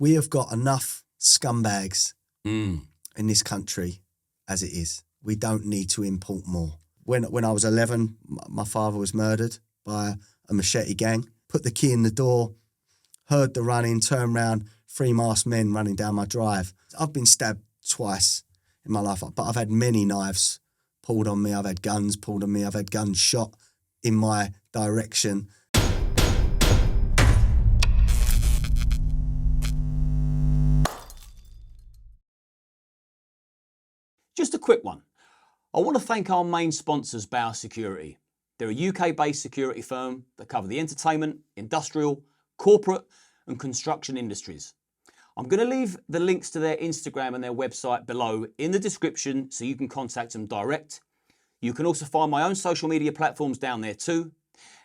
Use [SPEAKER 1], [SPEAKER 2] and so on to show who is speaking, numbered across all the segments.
[SPEAKER 1] We have got enough scumbags in this country as it is. We don't need to import more. When I was 11, my father was murdered by a machete gang. Put the key in the door, heard the running, turned round, 3 masked men running down my drive. I've been stabbed twice in my life, but I've had many knives pulled on me. I've had guns pulled on me. I've had guns shot in my direction.
[SPEAKER 2] Just a quick one. I want to thank our main sponsors, Bauer Security. They're a UK-based security firm that cover the entertainment, industrial, corporate and construction industries. I'm going to leave the links to their Instagram and their website below in the description so you can contact them direct. You can also find my own social media platforms down there too.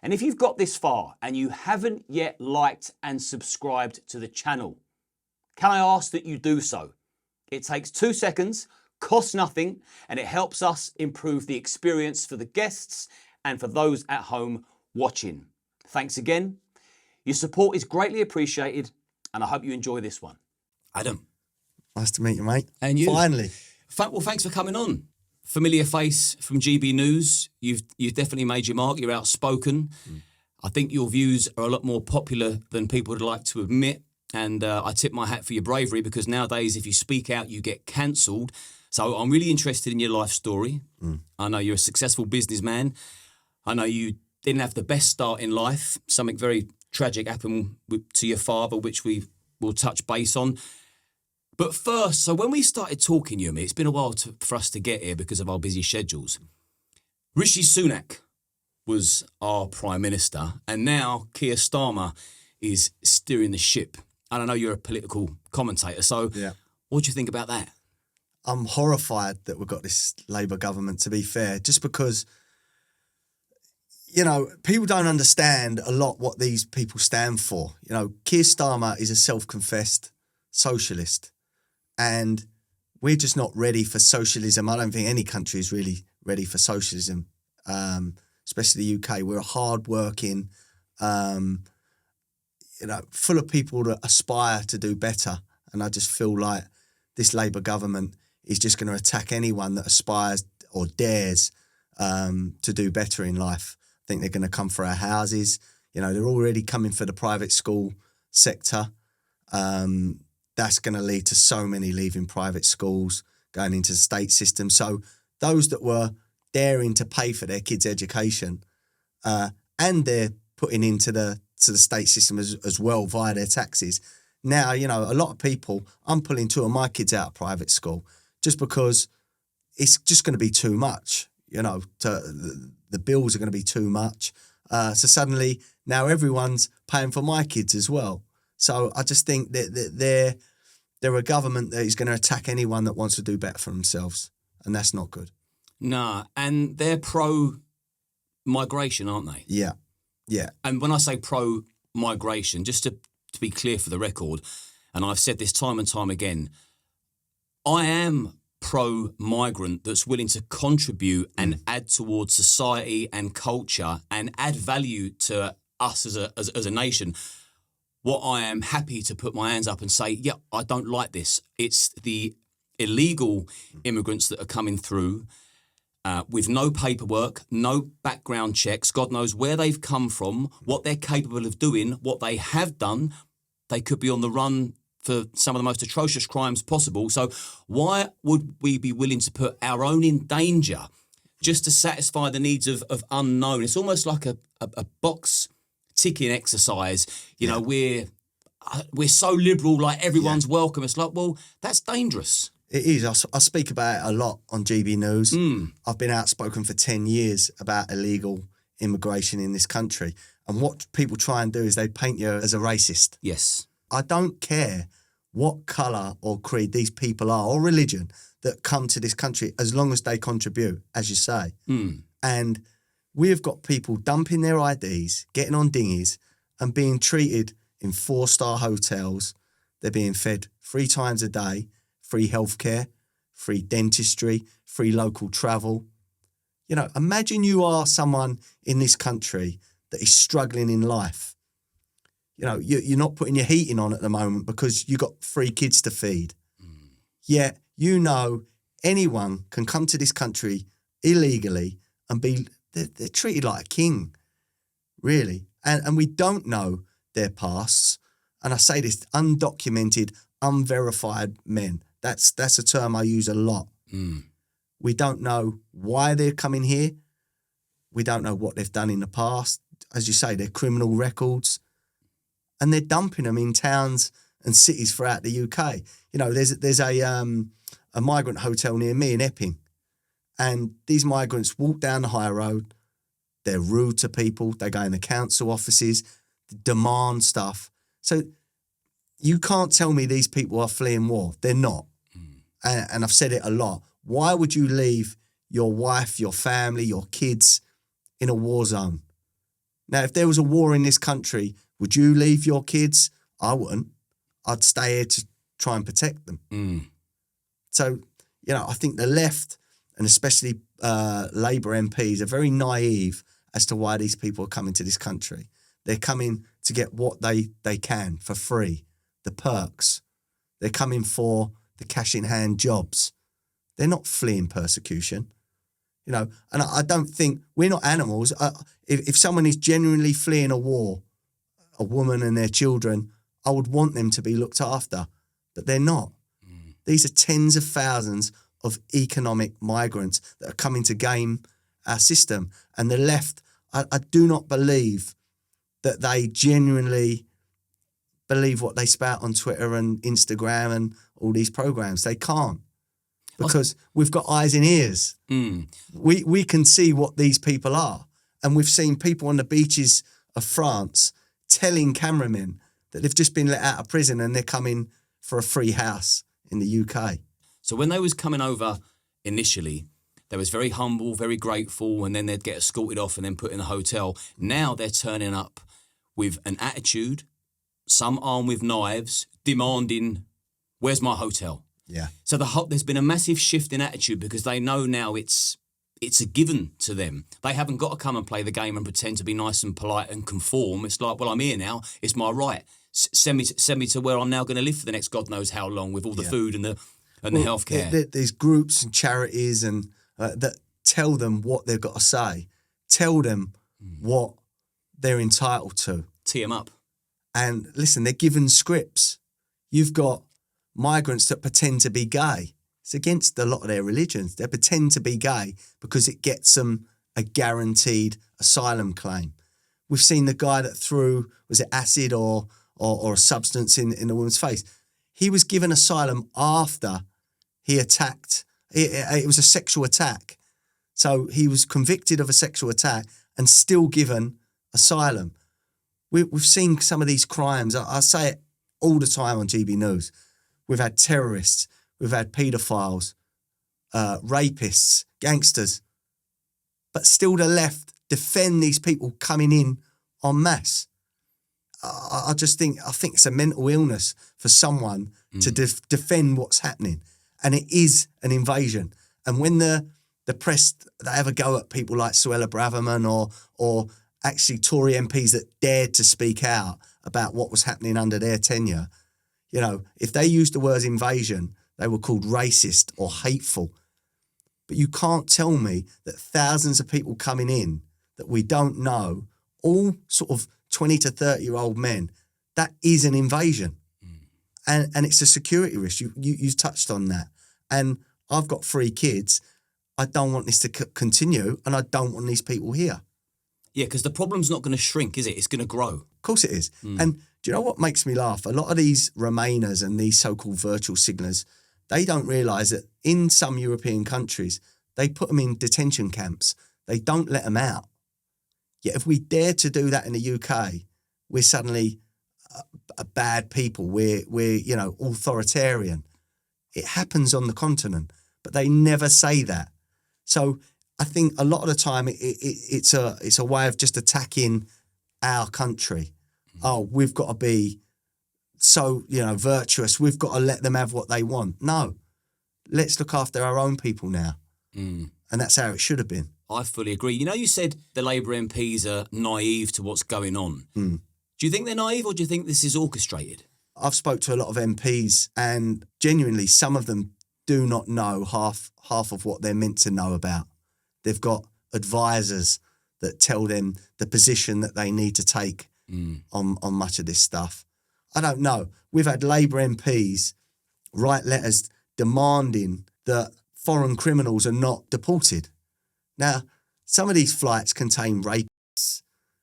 [SPEAKER 2] And if you've got this far and you haven't yet liked and subscribed to the channel, can I ask that you do so? It takes 2 seconds, costs nothing, and it helps us improve the experience for the guests and for those at home watching. Thanks again. Your support is greatly appreciated, and I hope you enjoy this one. Adam.
[SPEAKER 1] Nice to meet you, mate.
[SPEAKER 2] And you.
[SPEAKER 1] Finally.
[SPEAKER 2] Well, thanks for coming on. Familiar face from GB News. You've definitely made your mark. You're outspoken. I think your views are a lot more popular than people would like to admit. And I tip my hat for your bravery, because nowadays, if you speak out, you get cancelled. So I'm really interested in your life story. I know you're a successful businessman. I know you didn't have the best start in life. Something very tragic happened to your father, which we will touch base on. But first, so when we started talking, you and me, it's been a while for us to get here because of our busy schedules. Rishi Sunak was our Prime Minister, and now Keir Starmer is steering the ship. And I know you're a political commentator, so what do you think about that?
[SPEAKER 1] I'm horrified that we've got this Labour government, to be fair, just because, you know, people don't understand a lot what these people stand for. You know, Keir Starmer is a self-confessed socialist, and we're just not ready for socialism. I don't think any country is really ready for socialism, especially the UK. We're a hard-working, you know, full of people that aspire to do better, and I just feel like this Labour government is just going to attack anyone that aspires or dares to do better in life. I think they're going to come for our houses. You know, they're already coming for the private school sector. That's going to lead to so many leaving private schools, going into the state system. So those that were daring to pay for their kids' education, and they're putting into the state system as well via their taxes. Now, you know, a lot of people, I'm pulling 2 of my kids out of private school just because it's just going to be too much, you know, the bills are going to be too much. So suddenly now everyone's paying for my kids as well. So I just think that they're a government that is going to attack anyone that wants to do better for themselves. And that's not good.
[SPEAKER 2] Nah, and they're pro-migration, aren't they?
[SPEAKER 1] Yeah, yeah.
[SPEAKER 2] And when I say pro-migration, just to be clear for the record, and I've said this time and time again, I am pro-migrant that's willing to contribute and add towards society and culture and add value to us as a nation. What I am happy to put my hands up and say, yeah, I don't like this. It's the illegal immigrants that are coming through with no paperwork, no background checks. God knows where they've come from, what they're capable of doing, what they have done. They could be on the run for some of the most atrocious crimes possible. So why would we be willing to put our own in danger just to satisfy the needs of unknown? It's almost like a box ticking exercise. You know, we're so liberal, like everyone's welcome. It's like, well, that's dangerous.
[SPEAKER 1] It is. I speak about it a lot on GB News. I've been outspoken for 10 years about illegal immigration in this country. And what people try and do is they paint you as a racist.
[SPEAKER 2] Yes.
[SPEAKER 1] I don't care what colour or creed these people are or religion that come to this country as long as they contribute, as you say. And we've got people dumping their IDs, getting on dinghies and being treated in 4-star hotels. They're being fed 3 times a day, free healthcare, free dentistry, free local travel. You know, imagine you are someone in this country that is struggling in life. You know, you're not putting your heating on at the moment because you got 3 kids to feed. Yet, you know, anyone can come to this country illegally and they're treated like a king, really. And we don't know their pasts. And I say this, undocumented, unverified men. That's a term I use a lot. We don't know why they're coming here. We don't know what they've done in the past. As you say, their criminal records. And they're dumping them in towns and cities throughout the UK. You know, there's a migrant hotel near me in Epping. And these migrants walk down the high road. They're rude to people. They go in the council offices, demand stuff. So you can't tell me these people are fleeing war. They're not. And I've said it a lot. Why would you leave your wife, your family, your kids in a war zone? Now, if there was a war in this country, would you leave your kids? I wouldn't. I'd stay here to try and protect them. So, you know, I think the left, and especially Labour MPs, are very naive as to why these people are coming to this country. They're coming to get what they can for free, the perks. They're coming for the cash-in-hand jobs. They're not fleeing persecution. You know, and I don't think, we're not animals. If someone is genuinely fleeing a war, a woman and their children, I would want them to be looked after, but they're not. These are tens of thousands of economic migrants that are coming to game our system. And the left, I do not believe that they genuinely believe what they spout on Twitter and Instagram and all these programs. They can't. Because we've got eyes and ears. We can see what these people are. And we've seen people on the beaches of France telling cameramen that they've just been let out of prison and they're coming for a free house in the UK.
[SPEAKER 2] So when they was coming over initially, they was very humble, very grateful, and then they'd get escorted off and then put in a hotel. Now they're turning up with an attitude, some armed with knives, demanding, where's my hotel?
[SPEAKER 1] Yeah.
[SPEAKER 2] So there's been a massive shift in attitude because they know now it's a given to them. They haven't got to come and play the game and pretend to be nice and polite and conform. It's like, well, I'm here now. It's my right. Send me to where I'm now going to live for the next God knows how long with all the food and the healthcare.
[SPEAKER 1] There's groups and charities and that tell them what they've got to say. Tell them what they're entitled to.
[SPEAKER 2] Tee them up.
[SPEAKER 1] And listen, they're given scripts. You've got migrants that pretend to be gay. It's against a lot of their religions. They pretend to be gay because it gets them a guaranteed asylum claim. We've seen the guy that threw, was it acid or a substance in the woman's face? He was given asylum after he attacked. It was a sexual attack. So he was convicted of a sexual attack and still given asylum. We've seen some of these crimes. I say it all the time on GB News. We've had terrorists, we've had paedophiles, rapists, gangsters. But still the left defend these people coming in en masse. I think it's a mental illness for someone to defend what's happening. And it is an invasion. And when the press, they have a go at people like Suella Braverman or actually Tory MPs that dared to speak out about what was happening under their tenure, you know, if they used the word invasion, they were called racist or hateful. But you can't tell me that thousands of people coming in that we don't know, all sort of 20 to 30-year-old men, that is an invasion. And it's a security risk. You've touched on that. And I've got 3 kids. I don't want this to continue, and I don't want these people here.
[SPEAKER 2] Yeah, because the problem's not going to shrink, is it? It's going to grow.
[SPEAKER 1] Of course it is. And do you know what makes me laugh? A lot of these Remainers and these so-called virtual signallers, they don't realise that in some European countries, they put them in detention camps. They don't let them out. Yet if we dare to do that in the UK, we're suddenly a bad people. We're you know, authoritarian. It happens on the continent, but they never say that. So I think a lot of the time it's a way of just attacking our country. Oh, we've got to be so, you know, virtuous. We've got to let them have what they want. No, let's look after our own people now. And that's how it should have been.
[SPEAKER 2] I fully agree. You know, you said the Labour MPs are naive to what's going on. Do Do you think they're naive, or do you think this is orchestrated?
[SPEAKER 1] I've spoke to a lot of MPs, and genuinely some of them do not know half of what they're meant to know about. They've got advisors that tell them the position that they need to take on much of this stuff. I don't know. We've had Labour MPs write letters demanding that foreign criminals are not deported. Now, some of these flights contain rapists,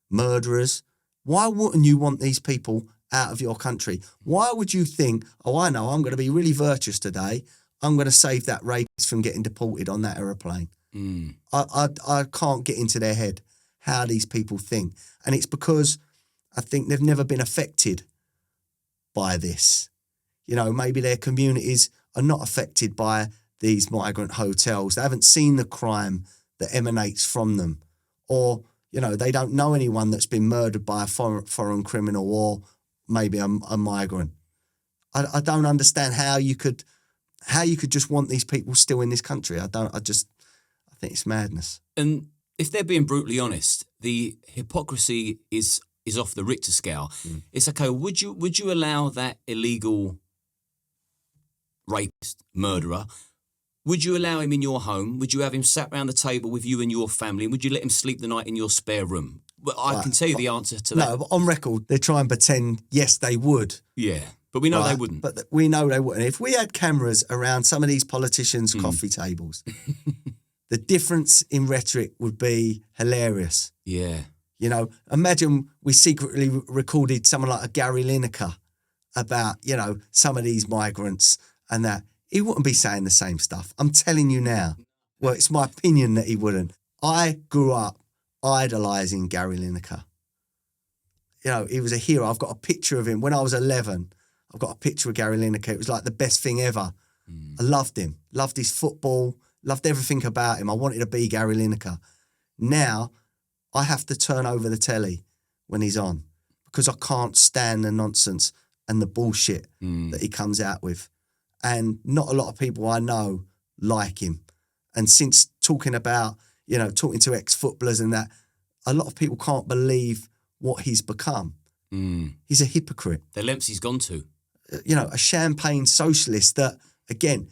[SPEAKER 1] murderers. Why wouldn't you want these people out of your country? Why would you think, oh, I know, I'm going to be really virtuous today. I'm going to save that rapist from getting deported on that aeroplane. I can't get into their head how these people think. And it's because I think they've never been affected by this. You know, maybe their communities are not affected by these migrant hotels. They haven't seen the crime that emanates from them. Or, you know, they don't know anyone that's been murdered by a foreign criminal or maybe a migrant. I don't understand how you could just want these people still in this country. I think it's madness.
[SPEAKER 2] And if they're being brutally honest, the hypocrisy is off the Richter scale. It's okay. Would you allow that illegal rapist, murderer? Would you allow him in your home? Would you have him sat round the table with you and your family? And would you let him sleep the night in your spare room? Well, I can tell you the answer to that.
[SPEAKER 1] No, but on record, they try and pretend, yes, they would.
[SPEAKER 2] Yeah, but we know they wouldn't.
[SPEAKER 1] But we know they wouldn't. If we had cameras around some of these politicians' coffee tables, the difference in rhetoric would be hilarious.
[SPEAKER 2] Yeah.
[SPEAKER 1] You know, imagine we secretly recorded someone like a Gary Lineker about, you know, some of these migrants and that. He wouldn't be saying the same stuff. I'm telling you now. Well, it's my opinion that he wouldn't. I grew up idolising Gary Lineker. You know, he was a hero. I've got a picture of him. When I was 11, I've got a picture of Gary Lineker. It was like the best thing ever. I loved him. Loved his football. Loved everything about him. I wanted to be Gary Lineker. Now, I have to turn over the telly when he's on because I can't stand the nonsense and the bullshit that he comes out with. And not a lot of people I know like him. And since talking about, you know, talking to ex-footballers and that, a lot of people can't believe what he's become. He's a hypocrite.
[SPEAKER 2] The lengths he's gone to.
[SPEAKER 1] You know, a champagne socialist that, again,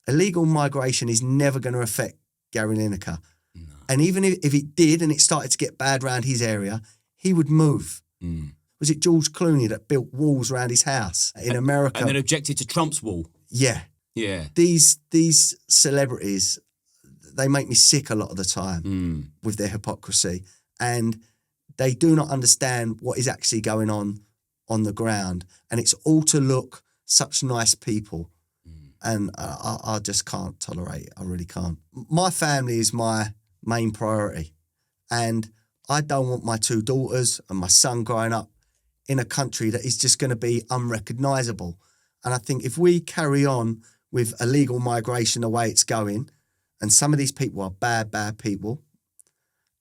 [SPEAKER 1] illegal migration is never going to affect Gary Lineker. No. And even if it did and it started to get bad around his area, he would move. Was it George Clooney that built walls around his house in America?
[SPEAKER 2] And then objected to Trump's wall.
[SPEAKER 1] Yeah.
[SPEAKER 2] Yeah.
[SPEAKER 1] These celebrities, they make me sick a lot of the time with their hypocrisy. And they do not understand what is actually going on the ground. And it's all to look such nice people. And I just can't tolerate it. I really can't. My family is my main priority. And I don't want my two daughters and my son growing up in a country that is just going to be unrecognisable. And I think if we carry on with illegal migration the way it's going, and some of these people are bad people,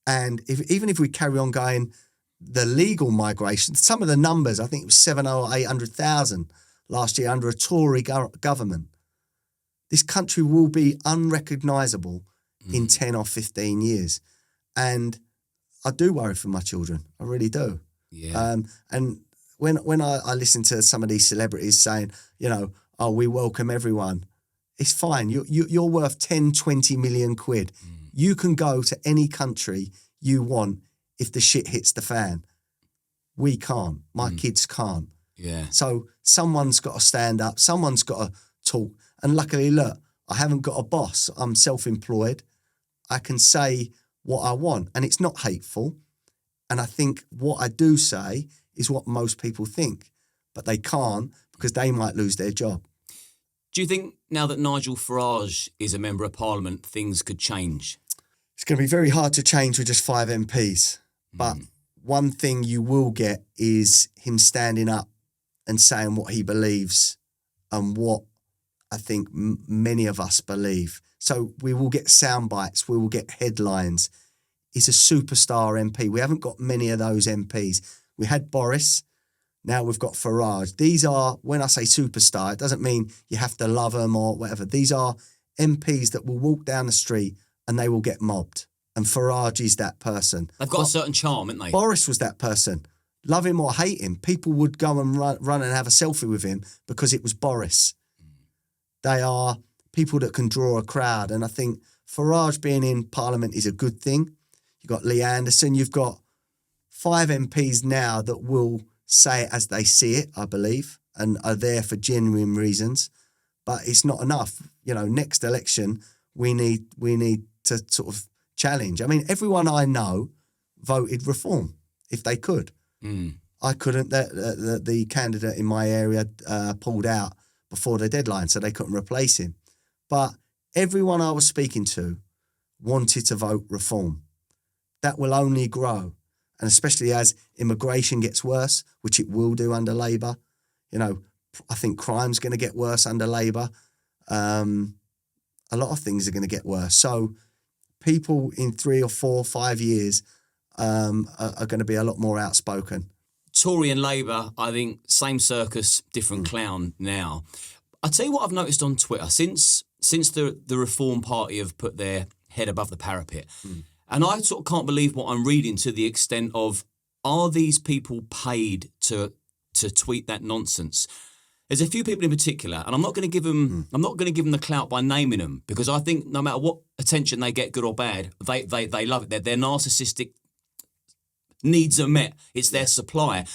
[SPEAKER 1] and even if we carry on going the legal migration, some of the numbers, I think it was 700,000 or 800,000 last year under a Tory government, this country will be unrecognisable in 10 or 15 years. And I do worry for my children. I really do.
[SPEAKER 2] Yeah.
[SPEAKER 1] And when I listen to some of these celebrities saying, you know, oh, we welcome everyone, it's fine. You're worth 10, 20 million quid. You can go to any country you want if the shit hits the fan. We can't. My kids can't.
[SPEAKER 2] Yeah.
[SPEAKER 1] So someone's got to stand up. Someone's got to talk. And luckily, look, I haven't got a boss. I'm self-employed. I can say what I want, and it's not hateful. And I think what I do say is what most people think, but they can't because they might lose their job.
[SPEAKER 2] Do you think now that Nigel Farage is a member of Parliament, things could change?
[SPEAKER 1] It's going to be very hard to change with just 5 MPs. But one thing you will get is him standing up and saying what he believes and what I think many of us believe. So we will get sound bites, we will get headlines. He's a superstar MP. We haven't got many of those MPs. We had Boris, now we've got Farage. These are, when I say superstar, it doesn't mean you have to love them or whatever. These are MPs that will walk down the street and they will get mobbed. And Farage is that person.
[SPEAKER 2] They've got a certain charm, haven't they?
[SPEAKER 1] Boris was that person. love him or hate him, people would go and run and have a selfie with him because it was Boris. They are people that can draw a crowd. And I think Farage being in Parliament is a good thing. You've got Lee Anderson. You've got 5 MPs now that will say it as they see it, I believe, and are there for genuine reasons. But it's not enough. Next election, we need to sort of challenge. I mean, everyone I know voted reform if they could. I couldn't. The candidate in my area pulled out before the deadline, so they couldn't replace him. But everyone I was speaking to wanted to vote reform. That will only grow. And especially as immigration gets worse, which it will do under Labour. I think crime's going to get worse under Labour. A lot of things are going to get worse. So people in 3 or 4 or 5 years are going to be a lot more outspoken.
[SPEAKER 2] Tory and Labour, I think, same circus, different clown now. I'll tell you what I've noticed on Twitter since the Reform Party have put their head above the parapet. And I sort of can't believe what I'm reading to the extent of, are these people paid to tweet that nonsense? There's a few people in particular, and I'm not going to give them the clout by naming them, because I think no matter what attention they get, good or bad, they love it. Their narcissistic needs are met. It's their supply.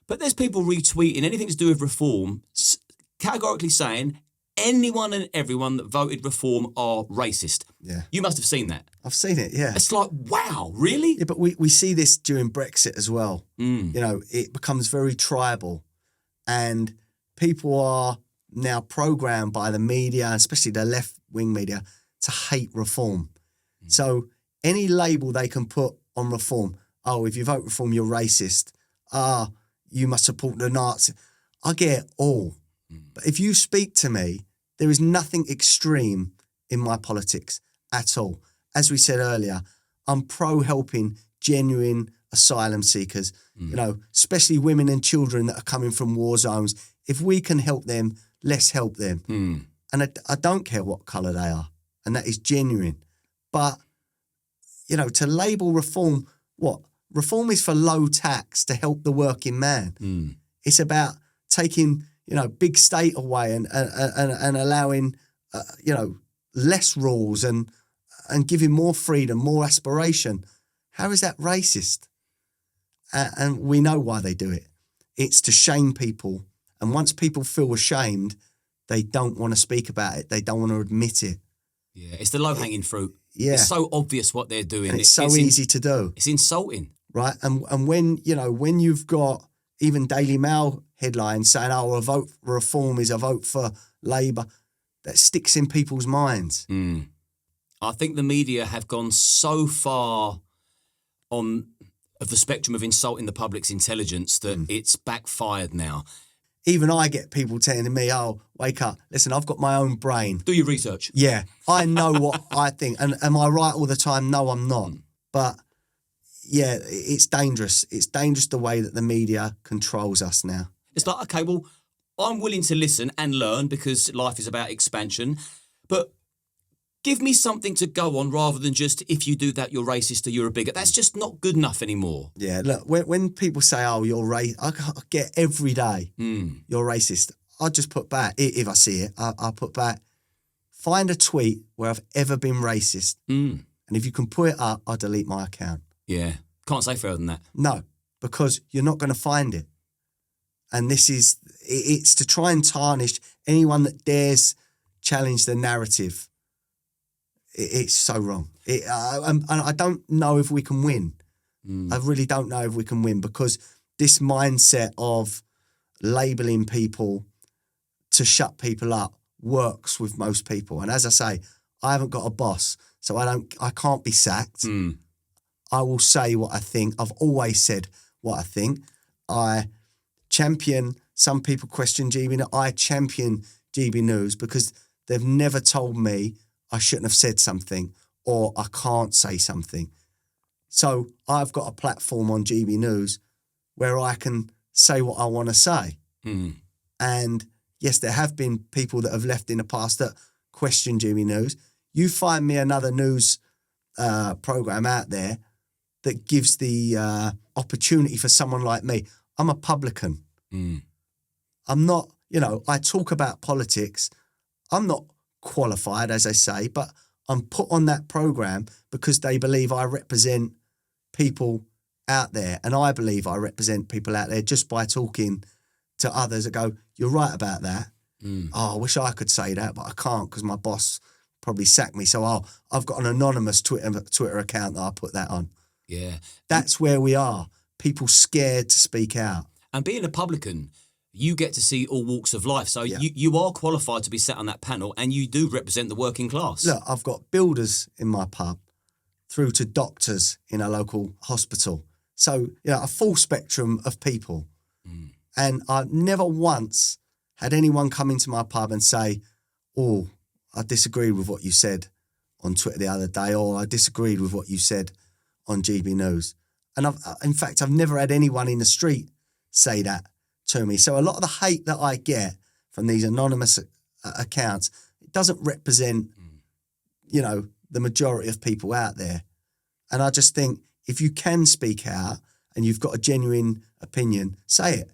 [SPEAKER 2] But there's people retweeting anything to do with reform, categorically saying anyone and everyone that voted reform are racist.
[SPEAKER 1] Yeah.
[SPEAKER 2] You must have seen that.
[SPEAKER 1] I've seen it, yeah.
[SPEAKER 2] It's like, wow, really?
[SPEAKER 1] Yeah, but we see this during Brexit as well. It becomes very tribal, and people are now programmed by the media, especially the left-wing media, to hate reform. So any label they can put on reform, if you vote reform, you're racist. You must support the Nazis. I get it all. But if you speak to me, there is nothing extreme in my politics at all. As we said earlier, I'm pro-helping genuine asylum seekers, especially women and children that are coming from war zones. If we can help them, let's help them. And I don't care what colour they are, and that is genuine. But, to label reform, what? Reform is for low tax to help the working man. It's about taking, big state away and allowing, less rules and giving more freedom, more aspiration. How is that racist? And we know why they do it. It's to shame people. And once people feel ashamed, they don't want to speak about it. They don't want to admit it.
[SPEAKER 2] Yeah, it's the low-hanging fruit.
[SPEAKER 1] Yeah.
[SPEAKER 2] It's so obvious what they're doing.
[SPEAKER 1] And it's so easy to do.
[SPEAKER 2] It's insulting.
[SPEAKER 1] Right? And when you've got even Daily Mail headlines saying, a vote for reform is a vote for Labour, that sticks in people's minds.
[SPEAKER 2] I think the media have gone so far of the spectrum of insulting the public's intelligence that it's backfired now.
[SPEAKER 1] Even I get people telling me, wake up. Listen, I've got my own brain.
[SPEAKER 2] Do your research.
[SPEAKER 1] Yeah, I know what I think. And am I right all the time? No, I'm not. But, yeah, it's dangerous. It's dangerous the way that the media controls us now.
[SPEAKER 2] It's like, okay, well, I'm willing to listen and learn because life is about expansion. But give me something to go on rather than just, if you do that, you're racist or you're a bigot. That's just not good enough anymore.
[SPEAKER 1] Yeah, look, when people say, you're racist, I get every day, you're racist. I just put back, if I see it, I'll put back, find a tweet where I've ever been racist. And if you can put it up, I'll delete my account.
[SPEAKER 2] Yeah, can't say further than that.
[SPEAKER 1] No, because you're not going to find it. And it's to try and tarnish anyone that dares challenge the narrative. It's so wrong. And I don't know if we can win. I really don't know if we can win, because this mindset of labelling people to shut people up works with most people. And as I say, I haven't got a boss, so I can't be sacked. I will say what I think. I've always said what I think. I champion, some people question GB News. I champion GB News because they've never told me I shouldn't have said something or I can't say something. So I've got a platform on GB News where I can say what I want to say. And yes, there have been people that have left in the past that question GB News. You find me another news programme out there that gives the opportunity for someone like me. I'm a publican. I'm not, I talk about politics. I'm not qualified, as I say, but I'm put on that program because they believe I represent people out there. And I believe I represent people out there just by talking to others that go, you're right about that. Oh, I wish I could say that, but I can't because my boss probably sacked me. So I've got an anonymous Twitter account that I put that on.
[SPEAKER 2] Yeah.
[SPEAKER 1] That's where we are. People scared to speak out.
[SPEAKER 2] And being a publican, you get to see all walks of life. So you are qualified to be sat on that panel and you do represent the working class.
[SPEAKER 1] Look, I've got builders in my pub through to doctors in a local hospital. So, a full spectrum of people. And I never once had anyone come into my pub and say, oh, I disagreed with what you said on Twitter the other day, or I disagreed with what you said on GB News. And in fact, I've never had anyone in the street say that to me. So a lot of the hate that I get from these anonymous accounts, it doesn't represent, the majority of people out there. And I just think if you can speak out and you've got a genuine opinion, say it.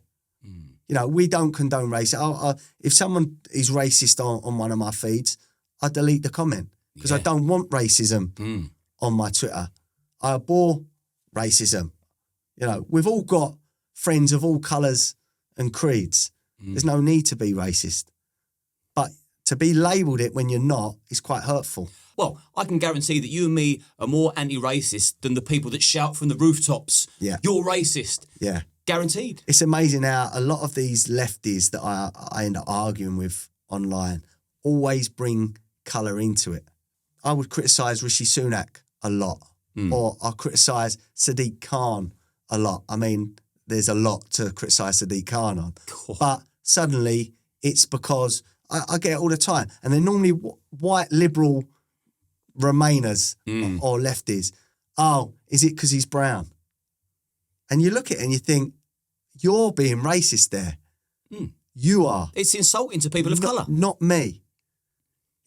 [SPEAKER 1] We don't condone racism. If someone is racist on one of my feeds, I delete the comment because I don't want racism on my Twitter. I abhor racism. We've all got friends of all colours and creeds. There's no need to be racist. But to be labelled it when you're not is quite hurtful.
[SPEAKER 2] Well, I can guarantee that you and me are more anti-racist than the people that shout from the rooftops, you're racist.
[SPEAKER 1] Yeah.
[SPEAKER 2] Guaranteed.
[SPEAKER 1] It's amazing how a lot of these lefties that I end up arguing with online always bring colour into it. I would criticise Rishi Sunak a lot, or I criticise Sadiq Khan a lot. I mean, there's a lot to criticise Sadiq Khan on. Cool. But suddenly it's because I get it all the time. And they're normally white liberal Remainers or lefties. Oh, is it because he's brown? And you look at it and you think, you're being racist there. You are.
[SPEAKER 2] It's insulting to people of colour.
[SPEAKER 1] Not me.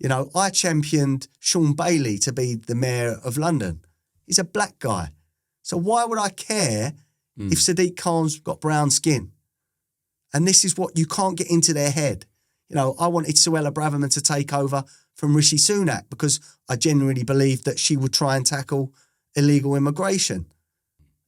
[SPEAKER 1] I championed Sean Bailey to be the mayor of London. He's a black guy. So why would I care if Sadiq Khan's got brown skin? And this is what you can't get into their head. I wanted Suella Braverman to take over from Rishi Sunak because I genuinely believed that she would try and tackle illegal immigration.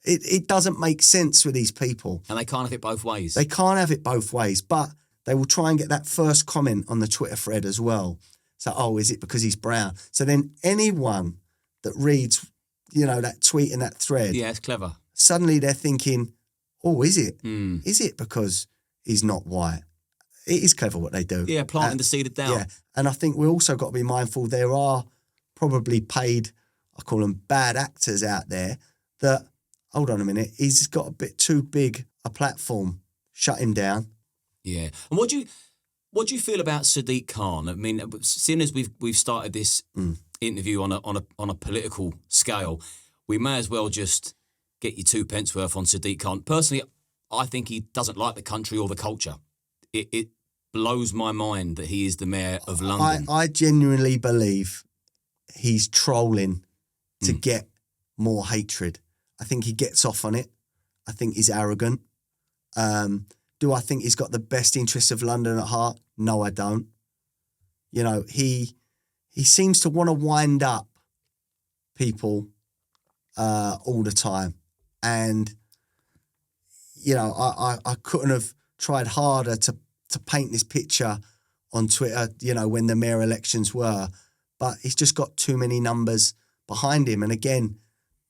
[SPEAKER 1] It doesn't make sense with these people.
[SPEAKER 2] And they can't have it both ways.
[SPEAKER 1] They can't have it both ways, but they will try and get that first comment on the Twitter thread as well. So, is it because he's brown? So then anyone that reads, that tweet and that thread.
[SPEAKER 2] Yeah, it's clever.
[SPEAKER 1] Suddenly they're thinking, is it? Is it because he's not white? It is clever what they do.
[SPEAKER 2] Yeah, planting the seed of doubt.
[SPEAKER 1] Yeah, and I think we also got to be mindful there are probably paid, I call them bad actors out there that, hold on a minute, he's got a bit too big a platform. Shut him down.
[SPEAKER 2] Yeah. And what do you feel about Sadiq Khan? I mean, seeing as we've started this interview on a political scale, we may as well just get you 2 pence worth on Sadiq Khan. Personally, I think he doesn't like the country or the culture. It blows my mind that he is the mayor of London.
[SPEAKER 1] I genuinely believe he's trolling to get more hatred. I think he gets off on it. I think he's arrogant. Do I think he's got the best interests of London at heart? No, I don't. He seems to want to wind up people all the time. And, I couldn't have tried harder to paint this picture on Twitter, when the mayor elections were. But he's just got too many numbers behind him. And again,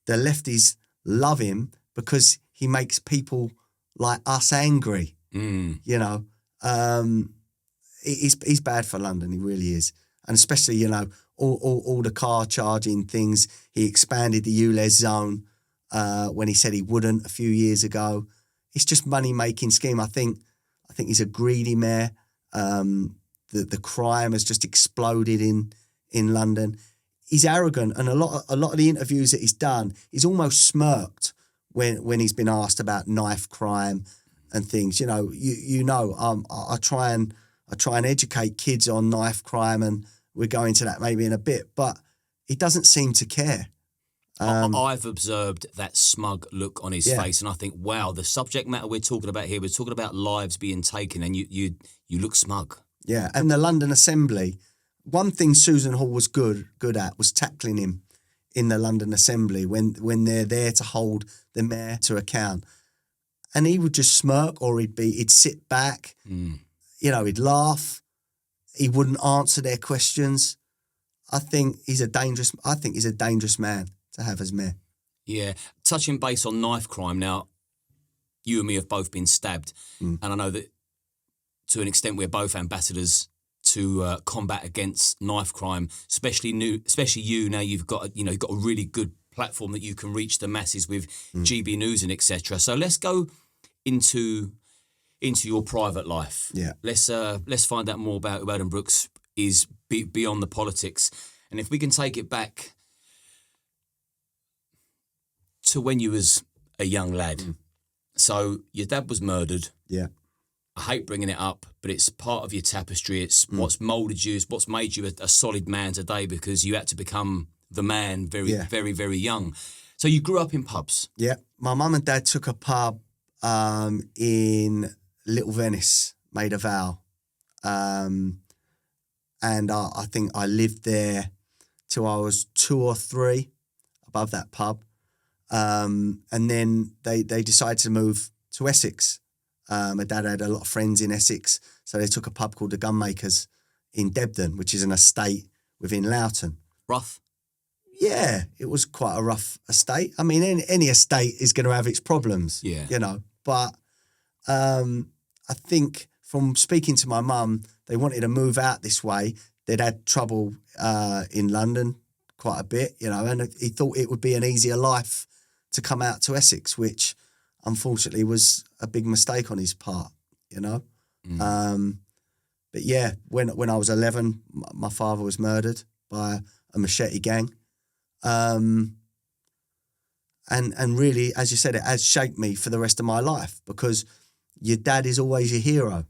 [SPEAKER 1] the lefties love him because he makes people like us angry. He's bad for London. He really is. And especially, all the car charging things. He expanded the ULEZ zone when he said he wouldn't a few years ago. It's just money-making scheme. I think he's a greedy mayor. The crime has just exploded in London. He's arrogant, and a lot of the interviews that he's done, he's almost smirked when he's been asked about knife crime and things. I try and educate kids on knife crime, and we'll go into that maybe in a bit. But he doesn't seem to care.
[SPEAKER 2] I've observed that smug look on his
[SPEAKER 1] Yeah.
[SPEAKER 2] face, and I think, wow, the subject matter we're talking about here, we're talking about lives being taken, and you look smug.
[SPEAKER 1] Yeah, and the London Assembly, one thing Susan Hall was good at was tackling him in the London Assembly when they're there to hold the mayor to account. And he would just smirk, or he'd sit back, he'd laugh. He wouldn't answer their questions. I think he's a dangerous man to have as mayor.
[SPEAKER 2] Yeah. Touching base on knife crime, now, you and me have both been stabbed. And I know that to an extent we're both ambassadors to combat against knife crime, especially you. Now you've got a really good platform that you can reach the masses with GB News and etc. So let's go into your private life.
[SPEAKER 1] Yeah.
[SPEAKER 2] Let's find out more about who Adam Brooks is beyond the politics. And if we can take it back to when you was a young lad. So your dad was murdered.
[SPEAKER 1] Yeah.
[SPEAKER 2] I hate bringing it up, but it's part of your tapestry. It's what's moulded you, it's what's made you a solid man today, because you had to become the man very, very young. So you grew up in pubs.
[SPEAKER 1] Yeah. My mum and dad took a pub in Little Venice, made a vow. And I think I lived there till I was 2 or 3, above that pub. And then they decided to move to Essex. My dad had a lot of friends in Essex, so they took a pub called the Gunmakers in Debden, which is an estate within Loughton.
[SPEAKER 2] Rough?
[SPEAKER 1] Yeah, it was quite a rough estate. I mean, any estate is going to have its problems, But I think from speaking to my mum, they wanted to move out this way. They'd had trouble in London quite a bit, and he thought it would be an easier life to come out to Essex, which unfortunately was a big mistake on his part, But yeah, when I was 11, my father was murdered by a machete gang. And really, as you said, it has shaped me for the rest of my life, because your dad is always your hero.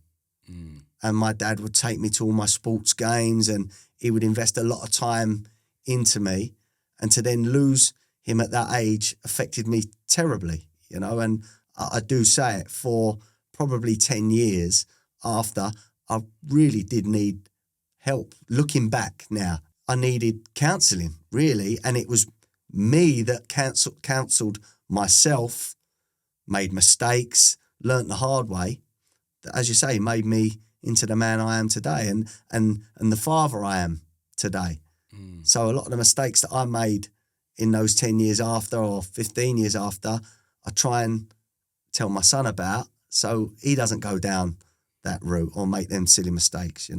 [SPEAKER 1] And my dad would take me to all my sports games, and he would invest a lot of time into me. And to then lose him at that age affected me terribly, and I do say it, for probably 10 years after, I really did need help. Looking back now, I needed counselling, really, and it was me that counselled myself, made mistakes, learnt the hard way, that, as you say, made me into the man I am today, and the father I am today. So a lot of the mistakes that I made in those 10 years after, or 15 years after, I try and tell my son about, so he doesn't go down that route or make them silly mistakes,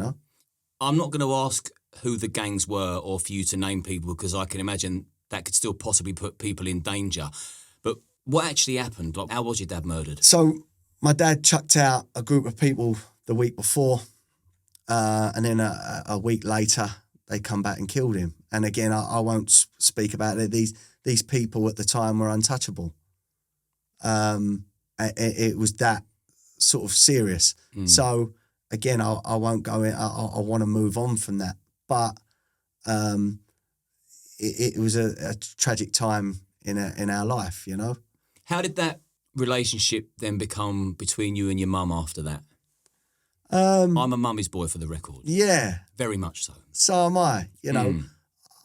[SPEAKER 2] I'm not going to ask who the gangs were or for you to name people, because I can imagine that could still possibly put people in danger. But what actually happened? Like, how was your dad murdered?
[SPEAKER 1] So my dad chucked out a group of people the week before, and then a week later they come back and killed him. And again, I won't speak about it. These people at the time were untouchable. It was that sort of serious. So again, I won't go in. I want to move on from that. But it was a tragic time in our life,
[SPEAKER 2] How did that relationship then become between you and your mum after that? I'm a mummy's boy, for the record.
[SPEAKER 1] Yeah.
[SPEAKER 2] Very much so.
[SPEAKER 1] So am I.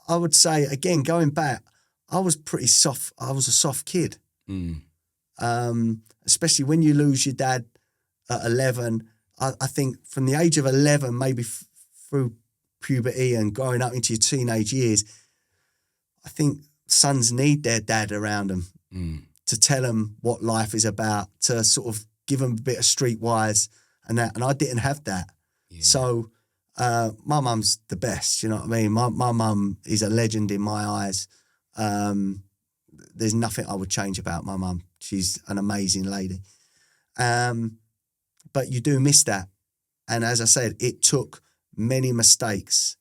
[SPEAKER 1] I would say, again, going back, I was pretty soft. I was a soft kid. Especially when you lose your dad at 11. I think from the age of 11, maybe through puberty and growing up into your teenage years, I think sons need their dad around them to tell them what life is about, to sort of give them a bit of streetwise and that. And I didn't have that. Yeah. So my mum's the best, you know what I mean? My mum is a legend in my eyes. There's nothing I would change about my mum. She's an amazing lady. But you do miss that. And as I said, it took many mistakes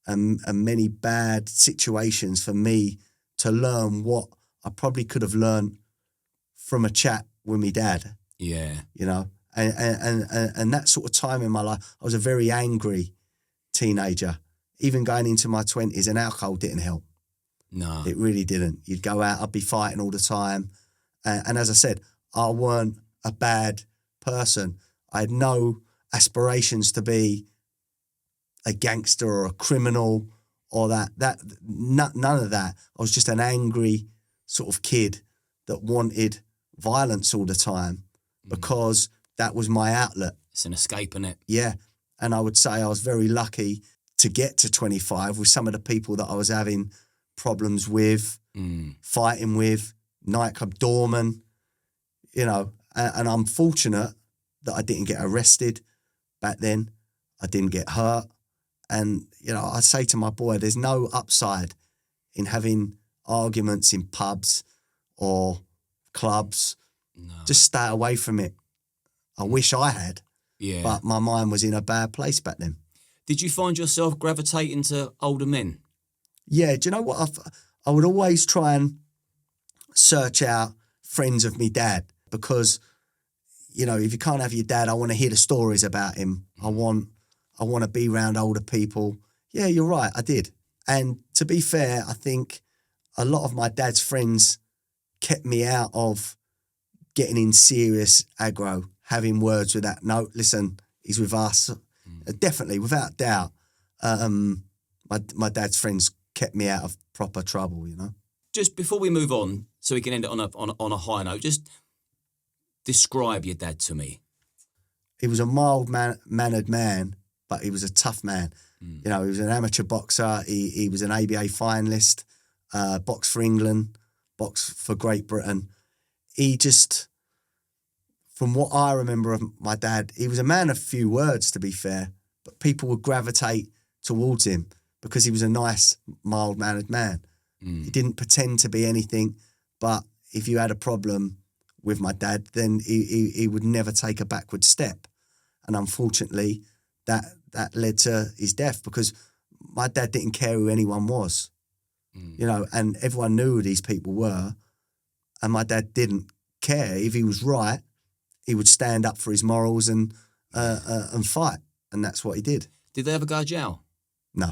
[SPEAKER 1] and many bad situations for me to learn what I probably could have learned from a chat with my dad.
[SPEAKER 2] Yeah.
[SPEAKER 1] You know, and that sort of time in my life, I was a very angry teenager. Even going into my 20s, and alcohol didn't help.
[SPEAKER 2] No.
[SPEAKER 1] It really didn't. You'd go out, I'd be fighting all the time. And as I said, I weren't a bad person. I had no aspirations to be a gangster or a criminal or none of that. I was just an angry sort of kid that wanted violence all the time because that was my outlet.
[SPEAKER 2] It's an escape, isn't it?
[SPEAKER 1] Yeah. And I would say I was very lucky to get to 25 with some of the people that I was having problems with, fighting with, nightclub doorman, you know, and I'm fortunate that I didn't get arrested back then. I didn't get hurt. And, you know, I say to my boy, there's no upside in having arguments in pubs or clubs.
[SPEAKER 2] No.
[SPEAKER 1] Just stay away from it. I wish I had,
[SPEAKER 2] Yeah.
[SPEAKER 1] but my mind was in a bad place back then.
[SPEAKER 2] Did you find yourself gravitating to older men?
[SPEAKER 1] Yeah, do you know what? I would always try and search out friends of me dad because, you know, if you can't have your dad, I want to hear the stories about him. I want to be around older people. Yeah, you're right, I did. And to be fair, I think a lot of my dad's friends kept me out of getting in serious aggro, having words with that. No, listen, he's with us. Definitely, without doubt. My dad's friends kept me out of proper trouble, you know.
[SPEAKER 2] Just before we move on, so we can end it on a high note, just describe your dad to me.
[SPEAKER 1] He was a mild-mannered man, but he was a tough man. You know, he was an amateur boxer. He was an ABA finalist, boxed for England, boxed for Great Britain. He just, from what I remember of my dad, he was a man of few words, to be fair, but people would gravitate towards him because he was a nice, mild-mannered man. He didn't pretend to be anything, but if you had a problem with my dad, then he would never take a backward step. And unfortunately, that led to his death because my dad didn't care who anyone was, you know, and everyone knew who these people were. And my dad didn't care. If he was right, he would stand up for his morals and fight. And that's what he did.
[SPEAKER 2] Did they ever go to jail?
[SPEAKER 1] No.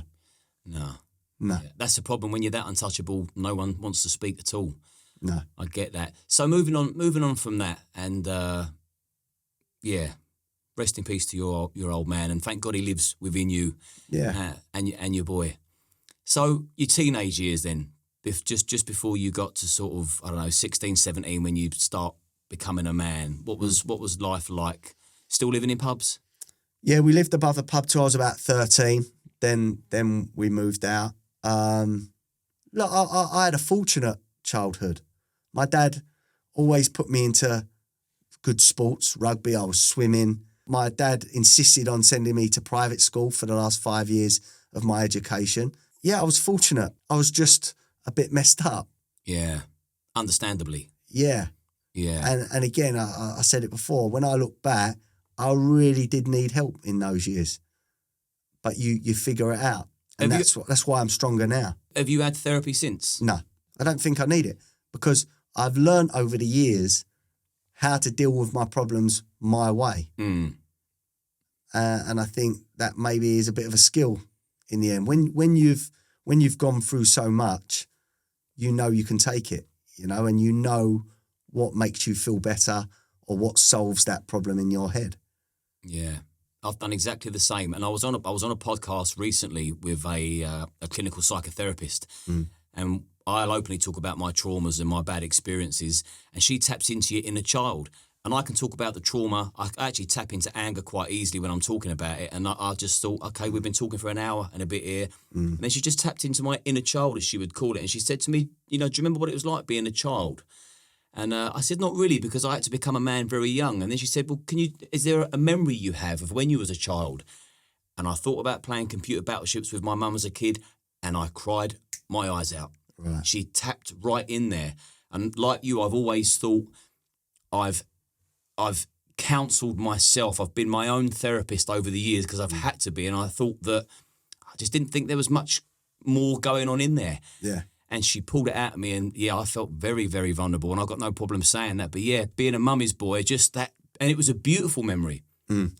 [SPEAKER 2] No.
[SPEAKER 1] No.
[SPEAKER 2] Yeah, that's the problem when you're that untouchable. No one wants to speak at all.
[SPEAKER 1] No.
[SPEAKER 2] I get that. So moving on from that, and yeah, rest in peace to your old man, and thank God he lives within you.
[SPEAKER 1] Yeah.
[SPEAKER 2] And your boy. So your teenage years then, just before you got to sort of, I don't know, 16, 17, when you start becoming a man, what was life like? Still living in pubs?
[SPEAKER 1] Yeah, we lived above the pub till I was about 13. Then we moved out. Look, I had a fortunate childhood. My dad always put me into good sports, rugby, I was swimming. My dad insisted on sending me to private school for the last 5 years of my education. Yeah, I was fortunate. I was just a bit messed up.
[SPEAKER 2] Yeah, understandably.
[SPEAKER 1] Yeah.
[SPEAKER 2] Yeah.
[SPEAKER 1] And again, I said it before, when I look back, I really did need help in those years. But you figure it out. And that's why I'm stronger now.
[SPEAKER 2] Have you had therapy since?
[SPEAKER 1] No, I don't think I need it because I've learned over the years how to deal with my problems my way. And I think that maybe is a bit of a skill in the end. When you've gone through so much, you know you can take it, you know, and you know what makes you feel better or what solves that problem in your head.
[SPEAKER 2] Yeah. I've done exactly the same, and I was on a podcast recently with a clinical psychotherapist, and I'll openly talk about my traumas and my bad experiences, and she taps into your inner child, and I can talk about the trauma. I actually tap into anger quite easily when I'm talking about it, and I just thought, okay, we've been talking for an hour and a bit here, and then she just tapped into my inner child, as she would call it, and she said to me, you know, do you remember what it was like being a child? And I said, not really, because I had to become a man very young. And then she said, well, is there a memory you have of when you was a child? And I thought about playing computer battleships with my mum as a kid, and I cried my eyes out.
[SPEAKER 1] Right.
[SPEAKER 2] She tapped right in there. And like you, I've always thought I've counselled myself. I've been my own therapist over the years because I've had to be. And I thought that I just didn't think there was much more going on in there.
[SPEAKER 1] Yeah.
[SPEAKER 2] And she pulled it out of me, and yeah, I felt very, very vulnerable, and I've got no problem saying that. But yeah, being a mummy's boy, just that, and it was a beautiful memory.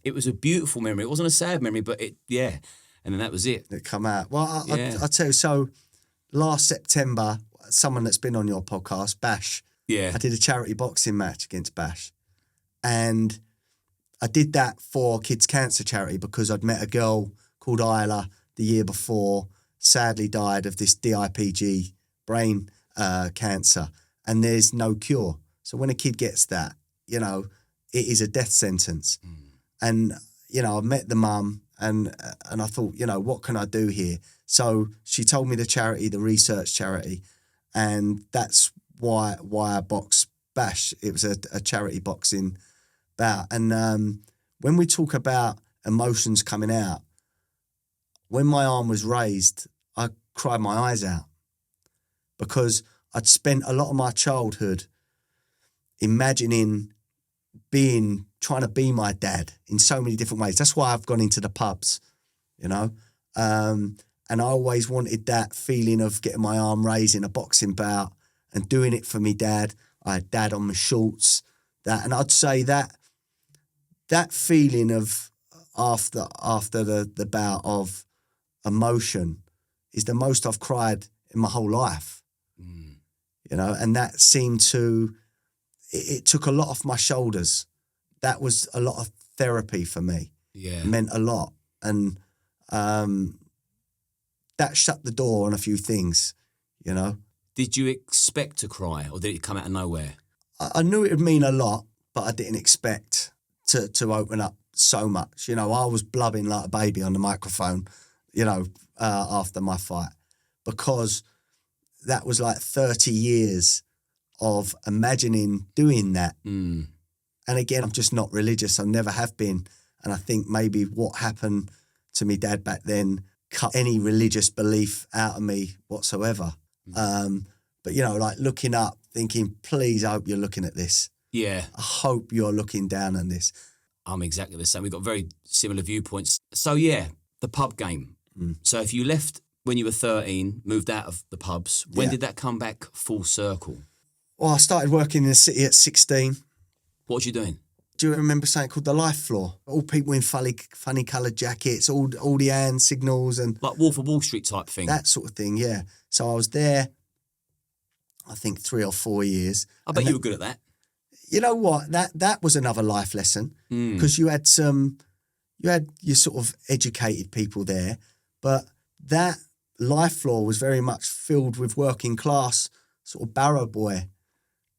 [SPEAKER 2] It was a beautiful memory. It wasn't a sad memory, but and then that was it.
[SPEAKER 1] It come out. Well,
[SPEAKER 2] Yeah.
[SPEAKER 1] I tell you, so last September, someone that's been on your podcast, Bash,
[SPEAKER 2] Yeah.
[SPEAKER 1] I did a charity boxing match against Bash. And I did that for Kids Cancer Charity because I'd met a girl called Isla the year before, sadly died of this DIPG brain cancer, and there's no cure. So when a kid gets that, you know, it is a death sentence. And, you know, I met the mum and I thought, you know, what can I do here? So she told me the charity, the research charity, and that's why I boxed Bash. It was a charity boxing bout. And when we talk about emotions coming out, when my arm was raised, I cried my eyes out because I'd spent a lot of my childhood imagining trying to be my dad in so many different ways. That's why I've gone into the pubs, you know. And I always wanted that feeling of getting my arm raised in a boxing bout and doing it for me dad. I had dad on my shorts, and I'd say that feeling of after the bout of emotion is the most I've cried in my whole life. You know, and that seemed to, it took a lot off my shoulders. That was a lot of therapy for me.
[SPEAKER 2] Yeah.
[SPEAKER 1] It meant a lot. And that shut the door on a few things, you know.
[SPEAKER 2] Did you expect to cry or did it come out of nowhere?
[SPEAKER 1] I knew it would mean a lot, but I didn't expect to open up so much. You know, I was blubbing like a baby on the microphone, you know, after my fight, because that was like 30 years of imagining doing that. And again, I'm just not religious. I never have been. And I think maybe what happened to me dad back then cut any religious belief out of me whatsoever. But, you know, like looking up, thinking, please, I hope you're looking at this.
[SPEAKER 2] Yeah.
[SPEAKER 1] I hope you're looking down on this.
[SPEAKER 2] I'm exactly the same. We've got very similar viewpoints. So, yeah, the pub game. So if you left when you were 13, moved out of the pubs, when did that come back full circle?
[SPEAKER 1] Well, I started working in the city at 16.
[SPEAKER 2] What was you doing?
[SPEAKER 1] Do you remember something called the Life Floor? All people in funny coloured jackets, all the hand signals and...
[SPEAKER 2] Like Wolf of Wall Street type thing?
[SPEAKER 1] That sort of thing, yeah. So I was there, I think 3 or 4 years.
[SPEAKER 2] I bet you were good at that.
[SPEAKER 1] You know what? That was another life lesson because you had your sort of educated people there, but that Life Floor was very much filled with working class sort of barrow boy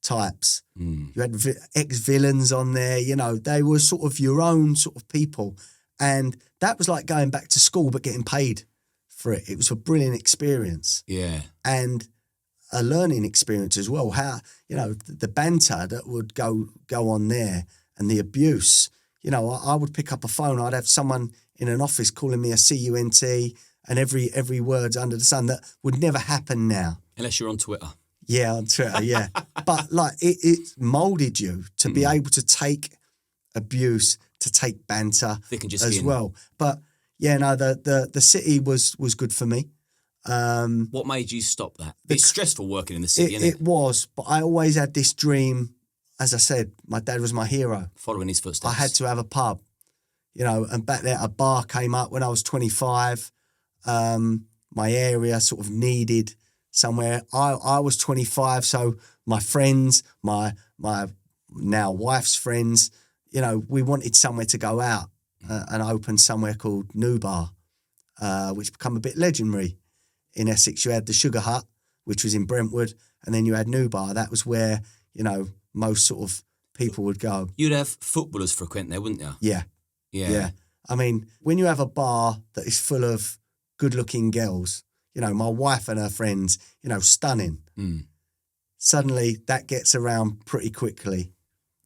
[SPEAKER 1] types. You had ex-villains on there, you know, they were sort of your own sort of people. And that was like going back to school but getting paid for it. It was a brilliant experience.
[SPEAKER 2] Yeah.
[SPEAKER 1] And a learning experience as well. How, you know, the banter that would go on there and the abuse. You know, I would pick up a phone, I'd have someone in an office calling me a CUNT and every word's under the sun that would never happen now.
[SPEAKER 2] Unless you're on Twitter.
[SPEAKER 1] Yeah, on Twitter, yeah. But like it moulded you to be able to take abuse, to take banter
[SPEAKER 2] Thick and just
[SPEAKER 1] as
[SPEAKER 2] skin.
[SPEAKER 1] well. But yeah, no, the city was good for me.
[SPEAKER 2] What made you stop that? It's stressful working in the city, isn't it?
[SPEAKER 1] It was, but I always had this dream. As I said, my dad was my hero.
[SPEAKER 2] Following his footsteps.
[SPEAKER 1] I had to have a pub, you know, and back there a bar came up when I was 25. My area sort of needed somewhere. I was 25, so my friends, my now wife's friends, you know, we wanted somewhere to go out and open somewhere called New Bar, which became a bit legendary in Essex. You had the Sugar Hut, which was in Brentwood, and then you had New Bar. That was where, you know, most sort of people would go.
[SPEAKER 2] You'd have footballers frequent there, wouldn't you?
[SPEAKER 1] Yeah. Yeah. I mean, when you have a bar that is full of good-looking girls, you know, my wife and her friends, you know, stunning. Suddenly that gets around pretty quickly.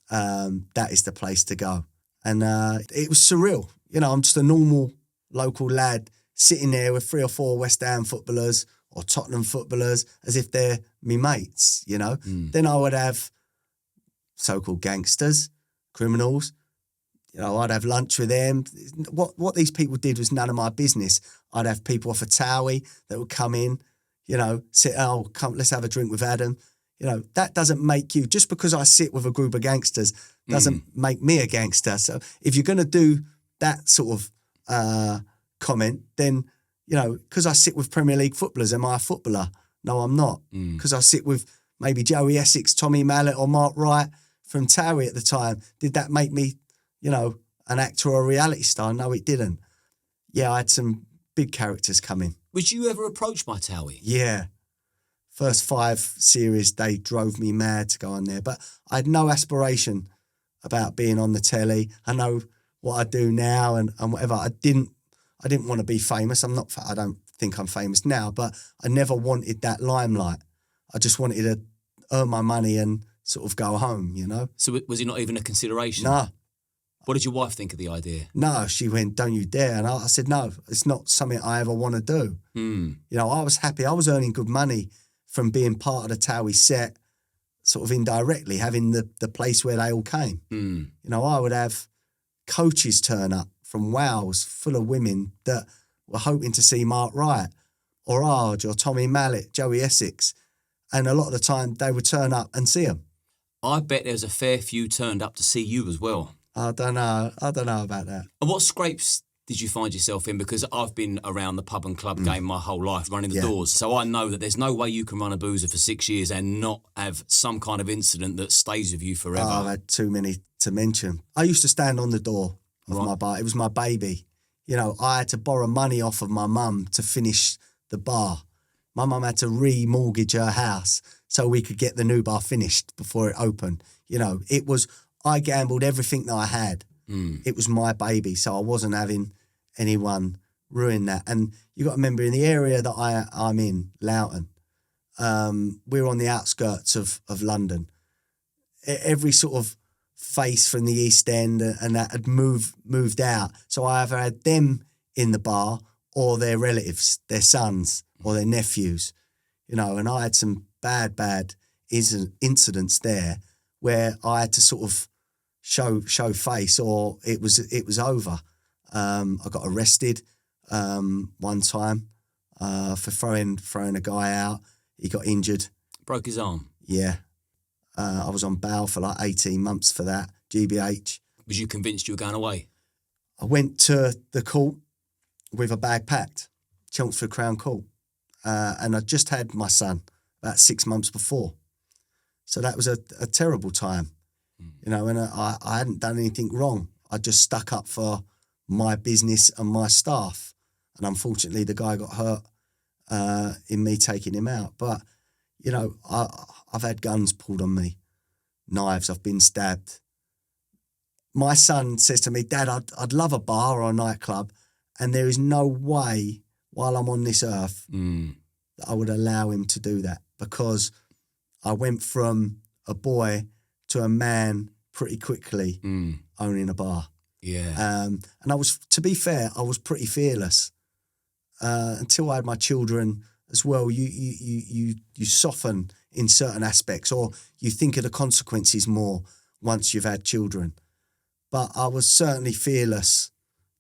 [SPEAKER 1] That is the place to go. And it was surreal. You know, I'm just a normal local lad sitting there with 3 or 4 West Ham footballers or Tottenham footballers as if they're me mates, you know. Then I would have so-called gangsters, criminals. You know, I'd have lunch with them. What these people did was none of my business. I'd have people off a Towie that would come in, you know, sit, oh, come, let's have a drink with Adam. You know, that doesn't make you, just because I sit with a group of gangsters doesn't make me a gangster. So if you're going to do that sort of comment, then, you know, because I sit with Premier League footballers, am I a footballer? No, I'm not. Because I sit with maybe Joey Essex, Tommy Mallet or Mark Wright from Towie at the time. Did that make me, an actor or a reality star? No, it didn't. Yeah, I had some big characters come in.
[SPEAKER 2] Was you ever approached by Towie?
[SPEAKER 1] Yeah. First 5 series, they drove me mad to go on there. But I had no aspiration about being on the telly. I know what I do now and whatever. I didn't want to be famous. I don't think I'm famous now, but I never wanted that limelight. I just wanted to earn my money and sort of go home,
[SPEAKER 2] So was it not even a consideration?
[SPEAKER 1] No.
[SPEAKER 2] What did your wife think of the idea?
[SPEAKER 1] No, she went, don't you dare. And I said, no, it's not something I ever want to do. I was happy. I was earning good money from being part of the Towie set, sort of indirectly, having the place where they all came. I would have coaches turn up from Wales full of women that were hoping to see Mark Wright or Farage or Tommy Mallet, Joey Essex. And a lot of the time they would turn up and see them.
[SPEAKER 2] I bet there's a fair few turned up to see you as well.
[SPEAKER 1] I don't know about that.
[SPEAKER 2] And what scrapes did you find yourself in? Because I've been around the pub and club game my whole life, running the doors. So I know that there's no way you can run a boozer for 6 years and not have some kind of incident that stays with you forever.
[SPEAKER 1] I've had too many to mention. I used to stand on the door of my bar. It was my baby. I had to borrow money off of my mum to finish the bar. My mum had to remortgage her house so we could get the new bar finished before it opened. I gambled everything that I had. It was my baby, so I wasn't having anyone ruin that. And you got to remember, in the area that I'm in, Loughton, we're on the outskirts of London. Every sort of face from the East End and that had moved out. So I either had them in the bar or their relatives, their sons or their nephews, and I had some bad incidents there where I had to sort of show face or it was over. I got arrested one time for throwing a guy out. He got injured.
[SPEAKER 2] Broke his arm?
[SPEAKER 1] Yeah. I was on bail for like 18 months for that, GBH.
[SPEAKER 2] Was you convinced you were going away?
[SPEAKER 1] I went to the court with a bag packed, Chelmsford Crown Court. And I just had my son about 6 months before. So that was a terrible time, and I hadn't done anything wrong. I just stuck up for my business and my staff. And unfortunately, the guy got hurt in me taking him out. But, I've had guns pulled on me, knives, I've been stabbed. My son says to me, Dad, I'd love a bar or a nightclub, and there is no way while I'm on this earth that I would allow him to do that, because I went from a boy to a man pretty quickly owning a bar.
[SPEAKER 2] Yeah.
[SPEAKER 1] And to be fair, I was pretty fearless until I had my children as well. You soften in certain aspects, or you think of the consequences more once you've had children. But I was certainly fearless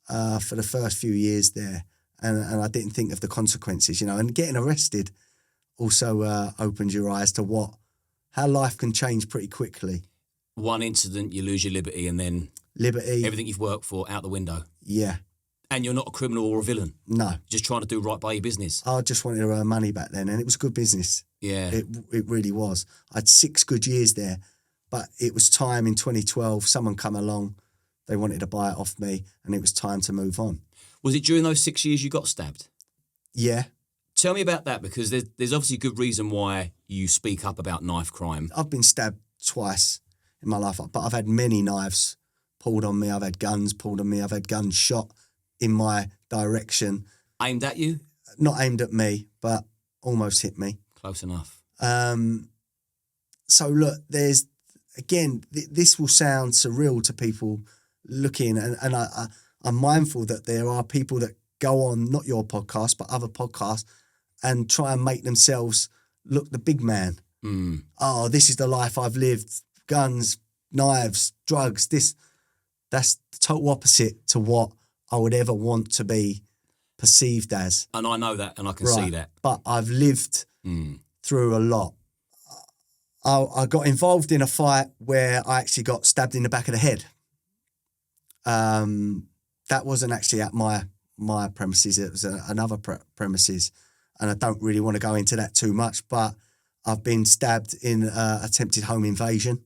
[SPEAKER 1] for the first few years there. And I didn't think of the consequences, and getting arrested also opens your eyes to how life can change pretty quickly.
[SPEAKER 2] One incident, you lose your liberty, and then everything you've worked for out the window.
[SPEAKER 1] Yeah.
[SPEAKER 2] And you're not a criminal or a villain.
[SPEAKER 1] No.
[SPEAKER 2] You're just trying to do right by your business.
[SPEAKER 1] I just wanted to earn money back then, and it was good business.
[SPEAKER 2] Yeah.
[SPEAKER 1] It really was. I had 6 good years there, but it was time in 2012, someone come along, they wanted to buy it off me, and it was time to move on.
[SPEAKER 2] Was it during those 6 years you got stabbed?
[SPEAKER 1] Yeah.
[SPEAKER 2] Tell me about that, because there's obviously a good reason why you speak up about knife crime.
[SPEAKER 1] I've been stabbed twice in my life, but I've had many knives pulled on me. I've had guns pulled on me. I've had guns shot in my direction.
[SPEAKER 2] Aimed at you?
[SPEAKER 1] Not aimed at me, but almost hit me.
[SPEAKER 2] Close enough.
[SPEAKER 1] So look, there's, again, this will sound surreal to people looking, and I'm mindful that there are people that go on, not your podcast, but other podcasts, and try and make themselves look the big man. Oh, this is the life I've lived. Guns, knives, drugs, that's the total opposite to what I would ever want to be perceived as.
[SPEAKER 2] And I know that, and I can see that.
[SPEAKER 1] But I've lived through a lot. I got involved in a fight where I actually got stabbed in the back of the head. That wasn't actually at my premises. It was another premises. and I don't really want to go into that too much, but I've been stabbed in attempted home invasion.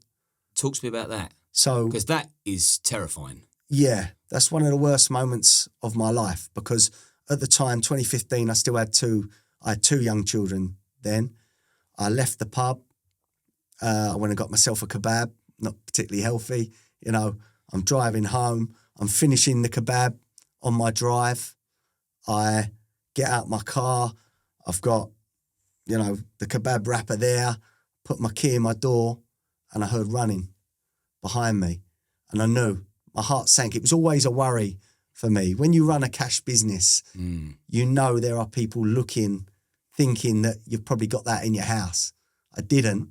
[SPEAKER 2] Talk to me about that.
[SPEAKER 1] So,
[SPEAKER 2] Because that is terrifying.
[SPEAKER 1] yeah, that's one of the worst moments of my life, because at the time, 2015, I had two young children then. I left the pub. I went and got myself a kebab, not particularly healthy. You know, I'm driving home. I'm finishing the kebab on my drive. I get out my car. I've got, you know, the kebab wrapper there, put my key in my door, and I heard running behind me. And I knew, my heart sank. It was always a worry for me. When you run a cash business, you know there are people looking, thinking that you've probably got that in your house. I didn't,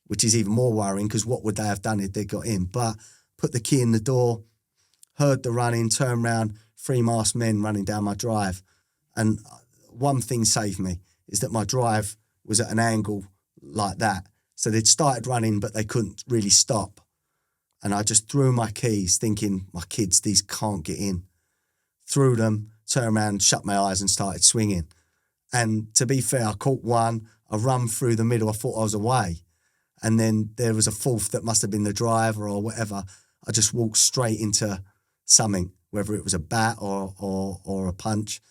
[SPEAKER 1] which is even more worrying, because what would they have done if they got in? But put the key in the door, heard the running, turned round, 3 masked men running down my drive. And one thing saved me, is that my drive was at an angle like that. So they'd started running, but they couldn't really stop. And I just threw my keys, thinking, my kids, these can't get in. Threw them, turned around, shut my eyes and started swinging. And to be fair, I caught one, I run through the middle, I thought I was away. And then there was a fourth that must have been the driver or whatever. I just walked straight into something, whether it was a bat or a punch.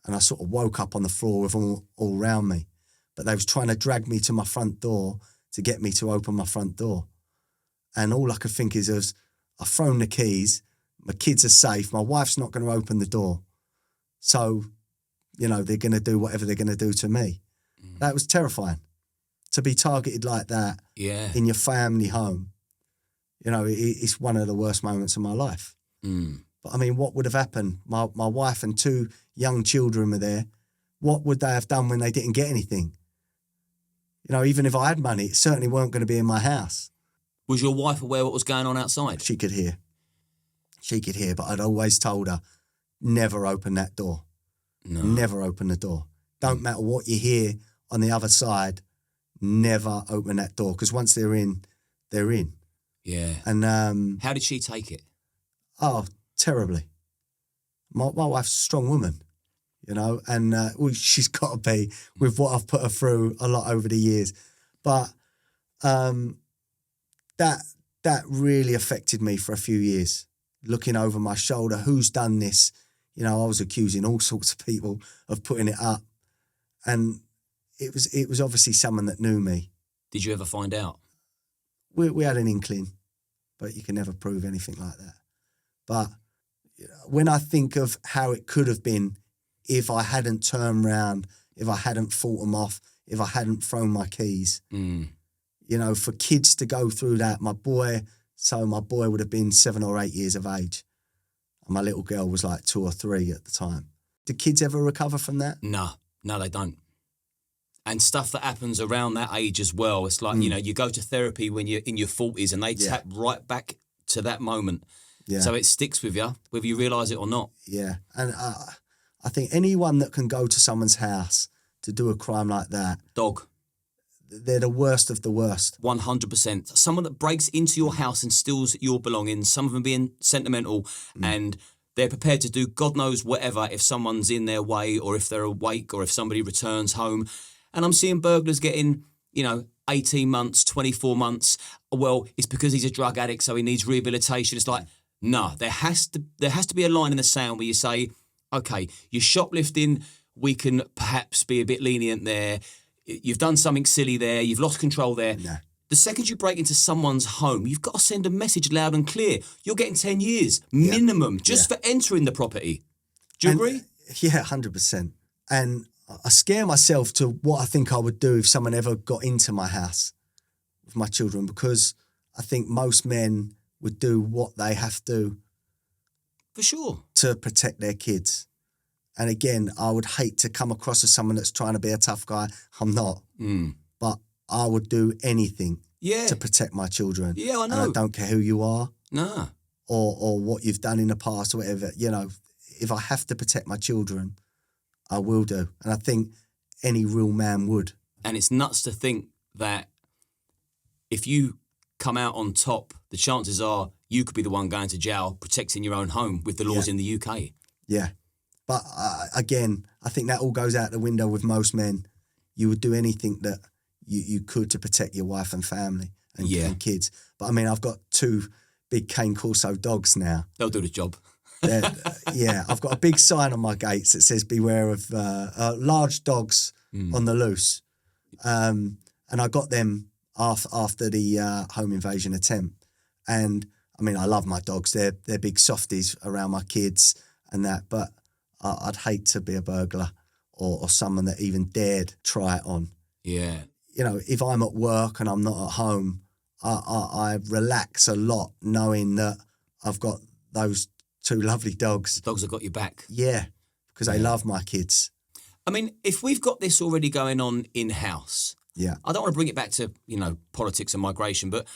[SPEAKER 1] And I sort of woke up on the floor with all around me. But they was trying to drag me to my front door to get me to open my front door. And all I could think is, I've thrown the keys, my kids are safe, my wife's not going to open the door. So, you know, they're going to do whatever they're going to do to me. That was terrifying. To be targeted like that in your family home, you know, it's one of the worst moments of my life. But I mean, what would have happened? My wife and 2 young children were there. What would they have done when they didn't get anything? You know, even if I had money, it certainly weren't going to be in my house.
[SPEAKER 2] Was your wife aware what was going on outside?
[SPEAKER 1] She could hear. But I'd always told her, never open that door. No. Never open the door. Don't matter what you hear on the other side, never open that door, because once they're in, they're in.
[SPEAKER 2] Yeah.
[SPEAKER 1] And
[SPEAKER 2] how did she take it?
[SPEAKER 1] Oh, terribly. My wife's a strong woman, you know, and well, she's got to be, with what I've put her through a lot over the years. But that really affected me for a few years, looking over my shoulder, who's done this? You know, I was accusing all sorts of people of putting it up. And it was obviously someone that knew me.
[SPEAKER 2] Did you ever find out?
[SPEAKER 1] We had an inkling, but you can never prove anything like that. But when I think of how it could have been if I hadn't turned round, if I hadn't fought them off, if I hadn't thrown my keys, you know, for kids to go through that, my boy would have been 7 or 8 years of age. And my little girl was like 2 or 3 at the time. Do kids ever recover from that?
[SPEAKER 2] No, they don't. And stuff that happens around that age as well. It's like, you know, you go to therapy when you're in your 40s and they tap right back to that moment. Yeah. So it sticks with you, whether you realise it or not. Yeah.
[SPEAKER 1] And I think anyone that can go to someone's house to do a crime like that.
[SPEAKER 2] Dog.
[SPEAKER 1] They're the worst of the worst.
[SPEAKER 2] 100%. Someone that breaks into your house and steals your belongings, some of them being sentimental, and they're prepared to do God knows whatever if someone's in their way or if they're awake or if somebody returns home. And I'm seeing burglars getting, you know, 18 months, 24 months. Well, it's because he's a drug addict, so he needs rehabilitation. It's like, no, there has to be a line in the sand where you say, okay, you're shoplifting, we can perhaps be a bit lenient there. You've done something silly there. You've lost control there. Yeah. The second you break into someone's home, you've got to send a message loud and clear. You're getting 10 years minimum just for entering the property. Do you agree?
[SPEAKER 1] Yeah, 100%. And I scare myself to what I think I would do if someone ever got into my house with my children, because I think most men would do what they have to.
[SPEAKER 2] For sure.
[SPEAKER 1] To protect their kids. And again, I would hate to come across as someone that's trying to be a tough guy. I'm not. But I would do anything to protect my children.
[SPEAKER 2] Yeah, I know.
[SPEAKER 1] And I don't care who you are.
[SPEAKER 2] No.
[SPEAKER 1] Or what you've done in the past or whatever. You know, if I have to protect my children, I will do. And I think any real man would.
[SPEAKER 2] And it's nuts to think that if you come out on top, the chances are you could be the one going to jail protecting your own home with the laws in the UK.
[SPEAKER 1] Yeah. But again, I think that all goes out the window with most men. You would do anything that you could to protect your wife and family and kids. But I mean, I've got 2 big Cane Corso dogs now.
[SPEAKER 2] They'll do the job.
[SPEAKER 1] I've got a big sign on my gates that says beware of large dogs on the loose. And I got them after the home invasion attempt. And I mean, I love my dogs. They're big softies around my kids and that. But I'd hate to be a burglar or someone that even dared try it on.
[SPEAKER 2] Yeah.
[SPEAKER 1] You know, if I'm at work and I'm not at home, I relax a lot knowing that I've got those 2 lovely dogs.
[SPEAKER 2] The dogs have got your back.
[SPEAKER 1] Yeah, because they love my kids.
[SPEAKER 2] I mean, if we've got this already going on in-house,
[SPEAKER 1] Yeah.
[SPEAKER 2] I don't want to bring it back to, politics and migration, but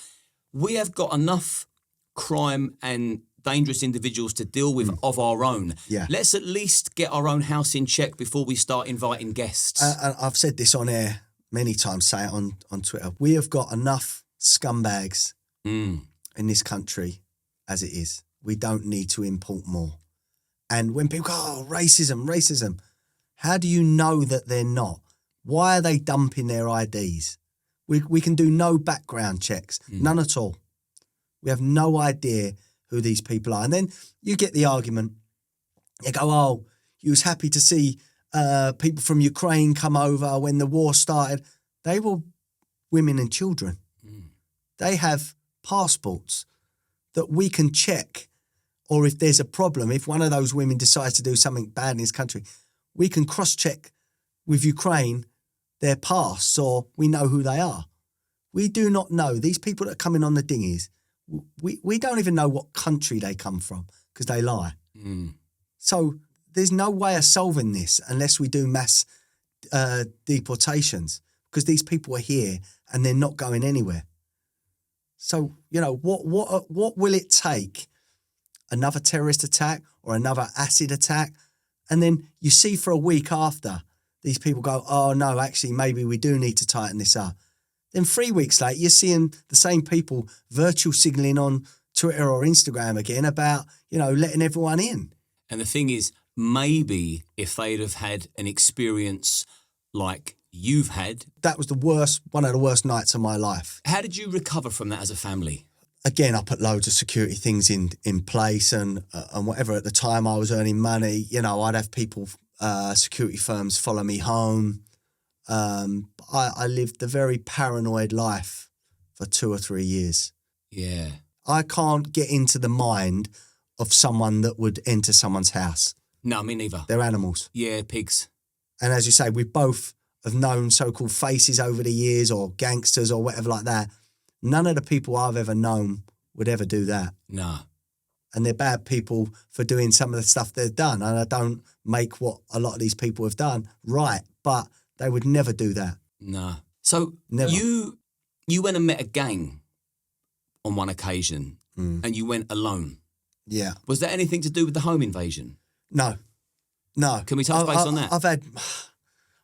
[SPEAKER 2] we have got enough crime and dangerous individuals to deal with of our own.
[SPEAKER 1] Yeah.
[SPEAKER 2] Let's at least get our own house in check before we start inviting guests.
[SPEAKER 1] I've said this on air many times, say it on Twitter. We have got enough scumbags in this country as it is. We don't need to import more. And when people go, oh, racism, how do you know that they're not? Why are they dumping their IDs? We can do no background checks, none at all. We have no idea who these people are. And then you get the argument, you go, oh, you was happy to see people from Ukraine come over when the war started. They were women and children. They have passports that we can check. Or if there's a problem, if one of those women decides to do something bad in this country, we can cross-check with Ukraine their past, or we know who they are. We do not know. These people that are coming on the dinghies, we don't even know what country they come from because they lie. So there's no way of solving this unless we do mass deportations, because these people are here and they're not going anywhere. So, what will it take? Another terrorist attack or another acid attack? And then you see for a week after, these people go, oh, no, actually, maybe we do need to tighten this up. Then 3 weeks later, you're seeing the same people virtual signalling on Twitter or Instagram again about, letting everyone in.
[SPEAKER 2] And the thing is, maybe if they'd have had an experience like you've had.
[SPEAKER 1] That was one of the worst nights of my life.
[SPEAKER 2] How did you recover from that as a family?
[SPEAKER 1] Again, I put loads of security things in place and whatever. At the time I was earning money, I'd have people, security firms follow me home. I lived a very paranoid life for 2 or 3 years.
[SPEAKER 2] Yeah.
[SPEAKER 1] I can't get into the mind of someone that would enter someone's house.
[SPEAKER 2] No, me neither.
[SPEAKER 1] They're animals.
[SPEAKER 2] Yeah, pigs.
[SPEAKER 1] And as you say, we both have known so-called faces over the years or gangsters or whatever like that. None of the people I've ever known would ever do that.
[SPEAKER 2] No.
[SPEAKER 1] And they're bad people for doing some of the stuff they've done. And I don't make what a lot of these people have done right, but they would never do that.
[SPEAKER 2] No. So
[SPEAKER 1] Never.
[SPEAKER 2] you went and met a gang on one occasion and you went alone.
[SPEAKER 1] Yeah.
[SPEAKER 2] Was there anything to do with the home invasion?
[SPEAKER 1] No.
[SPEAKER 2] Can we touch base on that?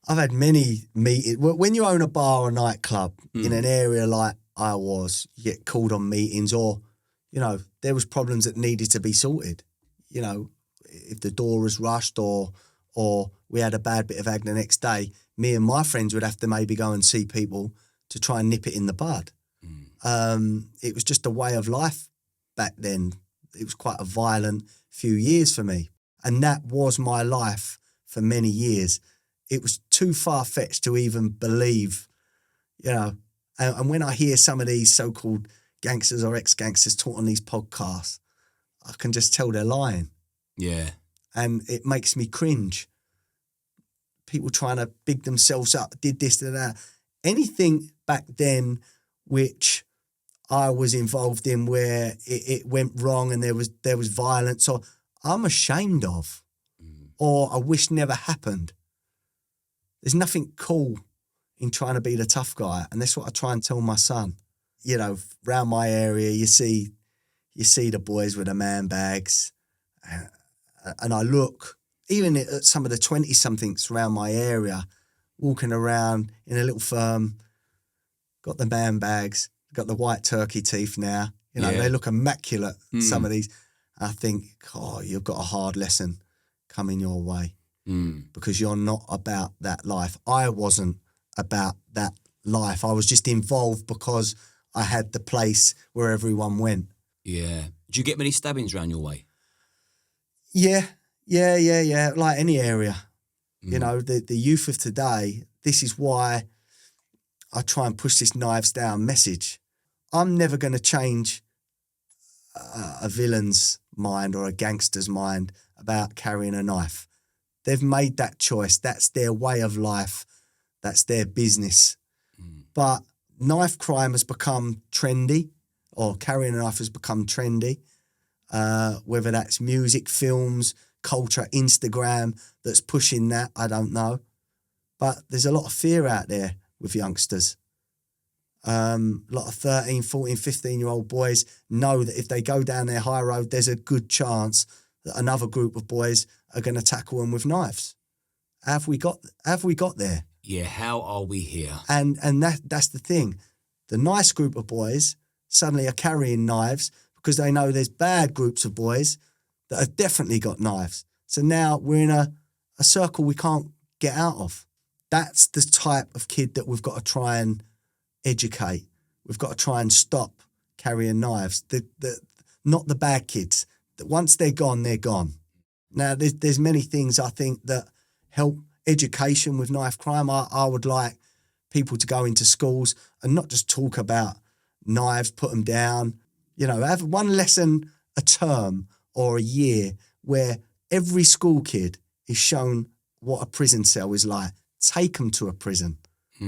[SPEAKER 1] I've had many meetings. When you own a bar or nightclub in an area like I was, you get called on meetings or, there was problems that needed to be sorted. If the door was rushed or we had a bad bit of ag the next day, me and my friends would have to maybe go and see people to try and nip it in the bud. It was just a way of life back then. It was quite a violent few years for me. And that was my life for many years. It was too far-fetched to even believe, And when I hear some of these so-called gangsters or ex-gangsters talk on these podcasts, I can just tell they're lying.
[SPEAKER 2] Yeah.
[SPEAKER 1] And it makes me cringe. People trying to big themselves up, did this, did that. Anything back then which I was involved in where it went wrong and there was violence, or I'm ashamed of, or I wish never happened. There's nothing cool in trying to be the tough guy, and that's what I try and tell my son. Around my area, you see the boys with the man bags, and I look even at some of the 20-somethings around my area, walking around in a little firm, got the man bags, got the white turkey teeth now. They look immaculate. Some of these, I think, you've got a hard lesson coming your way because you're not about that life. I wasn't about that life. I was just involved because I had the place where everyone went.
[SPEAKER 2] Yeah. Do you get many stabbings around your way?
[SPEAKER 1] Yeah. Like any area. You know, the youth of today, this is why I try and push this knives down message. I'm never going to change a villain's mind or a gangster's mind about carrying a knife. They've made that choice. That's their way of life. That's their business. But knife crime has become trendy, or carrying a knife has become trendy, whether that's music, films, culture, Instagram that's pushing that, I don't know. But there's a lot of fear out there with youngsters. A lot of 13, 14, 15-year-old boys know that if they go down their high road, there's a good chance that another group of boys are going to tackle them with knives. Have we got there?
[SPEAKER 2] Yeah, how are we here?
[SPEAKER 1] And that's the thing. The nice group of boys suddenly are carrying knives because they know there's bad groups of boys that have definitely got knives. So now we're in a circle we can't get out of. That's the type of kid that we've got to try and educate. We've got to try and stop carrying knives. Not the bad kids. Once they're gone, they're gone. Now, there's many things I think that help education with knife crime. I would like people to go into schools and not just talk about knives, put them down. You know, have one lesson a term or a year where every school kid is shown what a prison cell is like. Take them to a prison.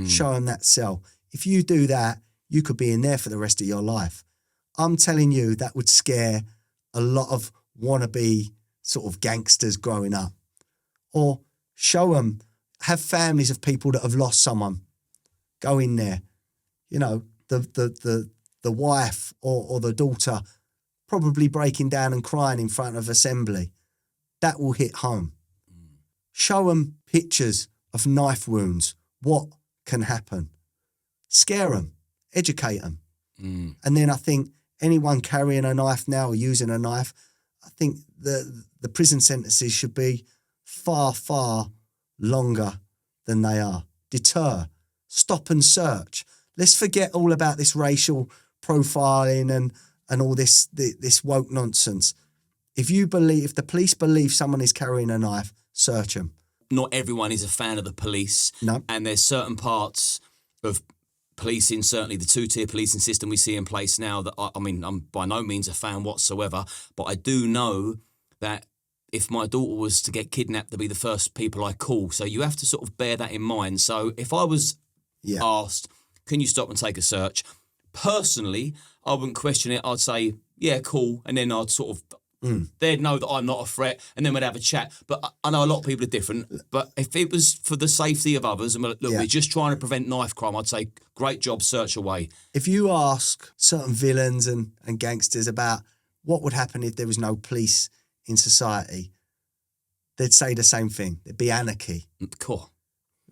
[SPEAKER 1] Show them that cell. If you do that, you could be in there for the rest of your life. I'm telling you, that would scare a lot of wannabe sort of gangsters growing up. Or show them, have families of people that have lost someone. Go in there. You know, the wife or the daughter probably breaking down and crying in front of assembly. That will hit home. Show them pictures of knife wounds. What can happen? Scare them. Educate them. And then I think anyone carrying a knife now or using a knife, I think the prison sentences should be far, far longer than they are. Deter. Stop and search. Let's forget all about this racial profiling and all this woke nonsense. If the police believe someone is carrying a knife, search them.
[SPEAKER 2] Not everyone is a fan of the police.
[SPEAKER 1] No.
[SPEAKER 2] And there's certain parts of policing, certainly the two-tier policing system we see in place now that, I'm by no means a fan whatsoever, but I do know that if my daughter was to get kidnapped, they'd be the first people I call. So you have to sort of bear that in mind. So if I was asked, can you stop and take a search? Personally, I wouldn't question it. I'd say, yeah, cool. And then I'd sort of, they'd know that I'm not a threat, and then we'd have a chat. But I know a lot of people are different. But if it was for the safety of others, and we're just trying to prevent knife crime, I'd say, great job, search away.
[SPEAKER 1] If you ask certain villains and gangsters about what would happen if there was no police in society, they'd say the same thing. There'd be anarchy.
[SPEAKER 2] Cool.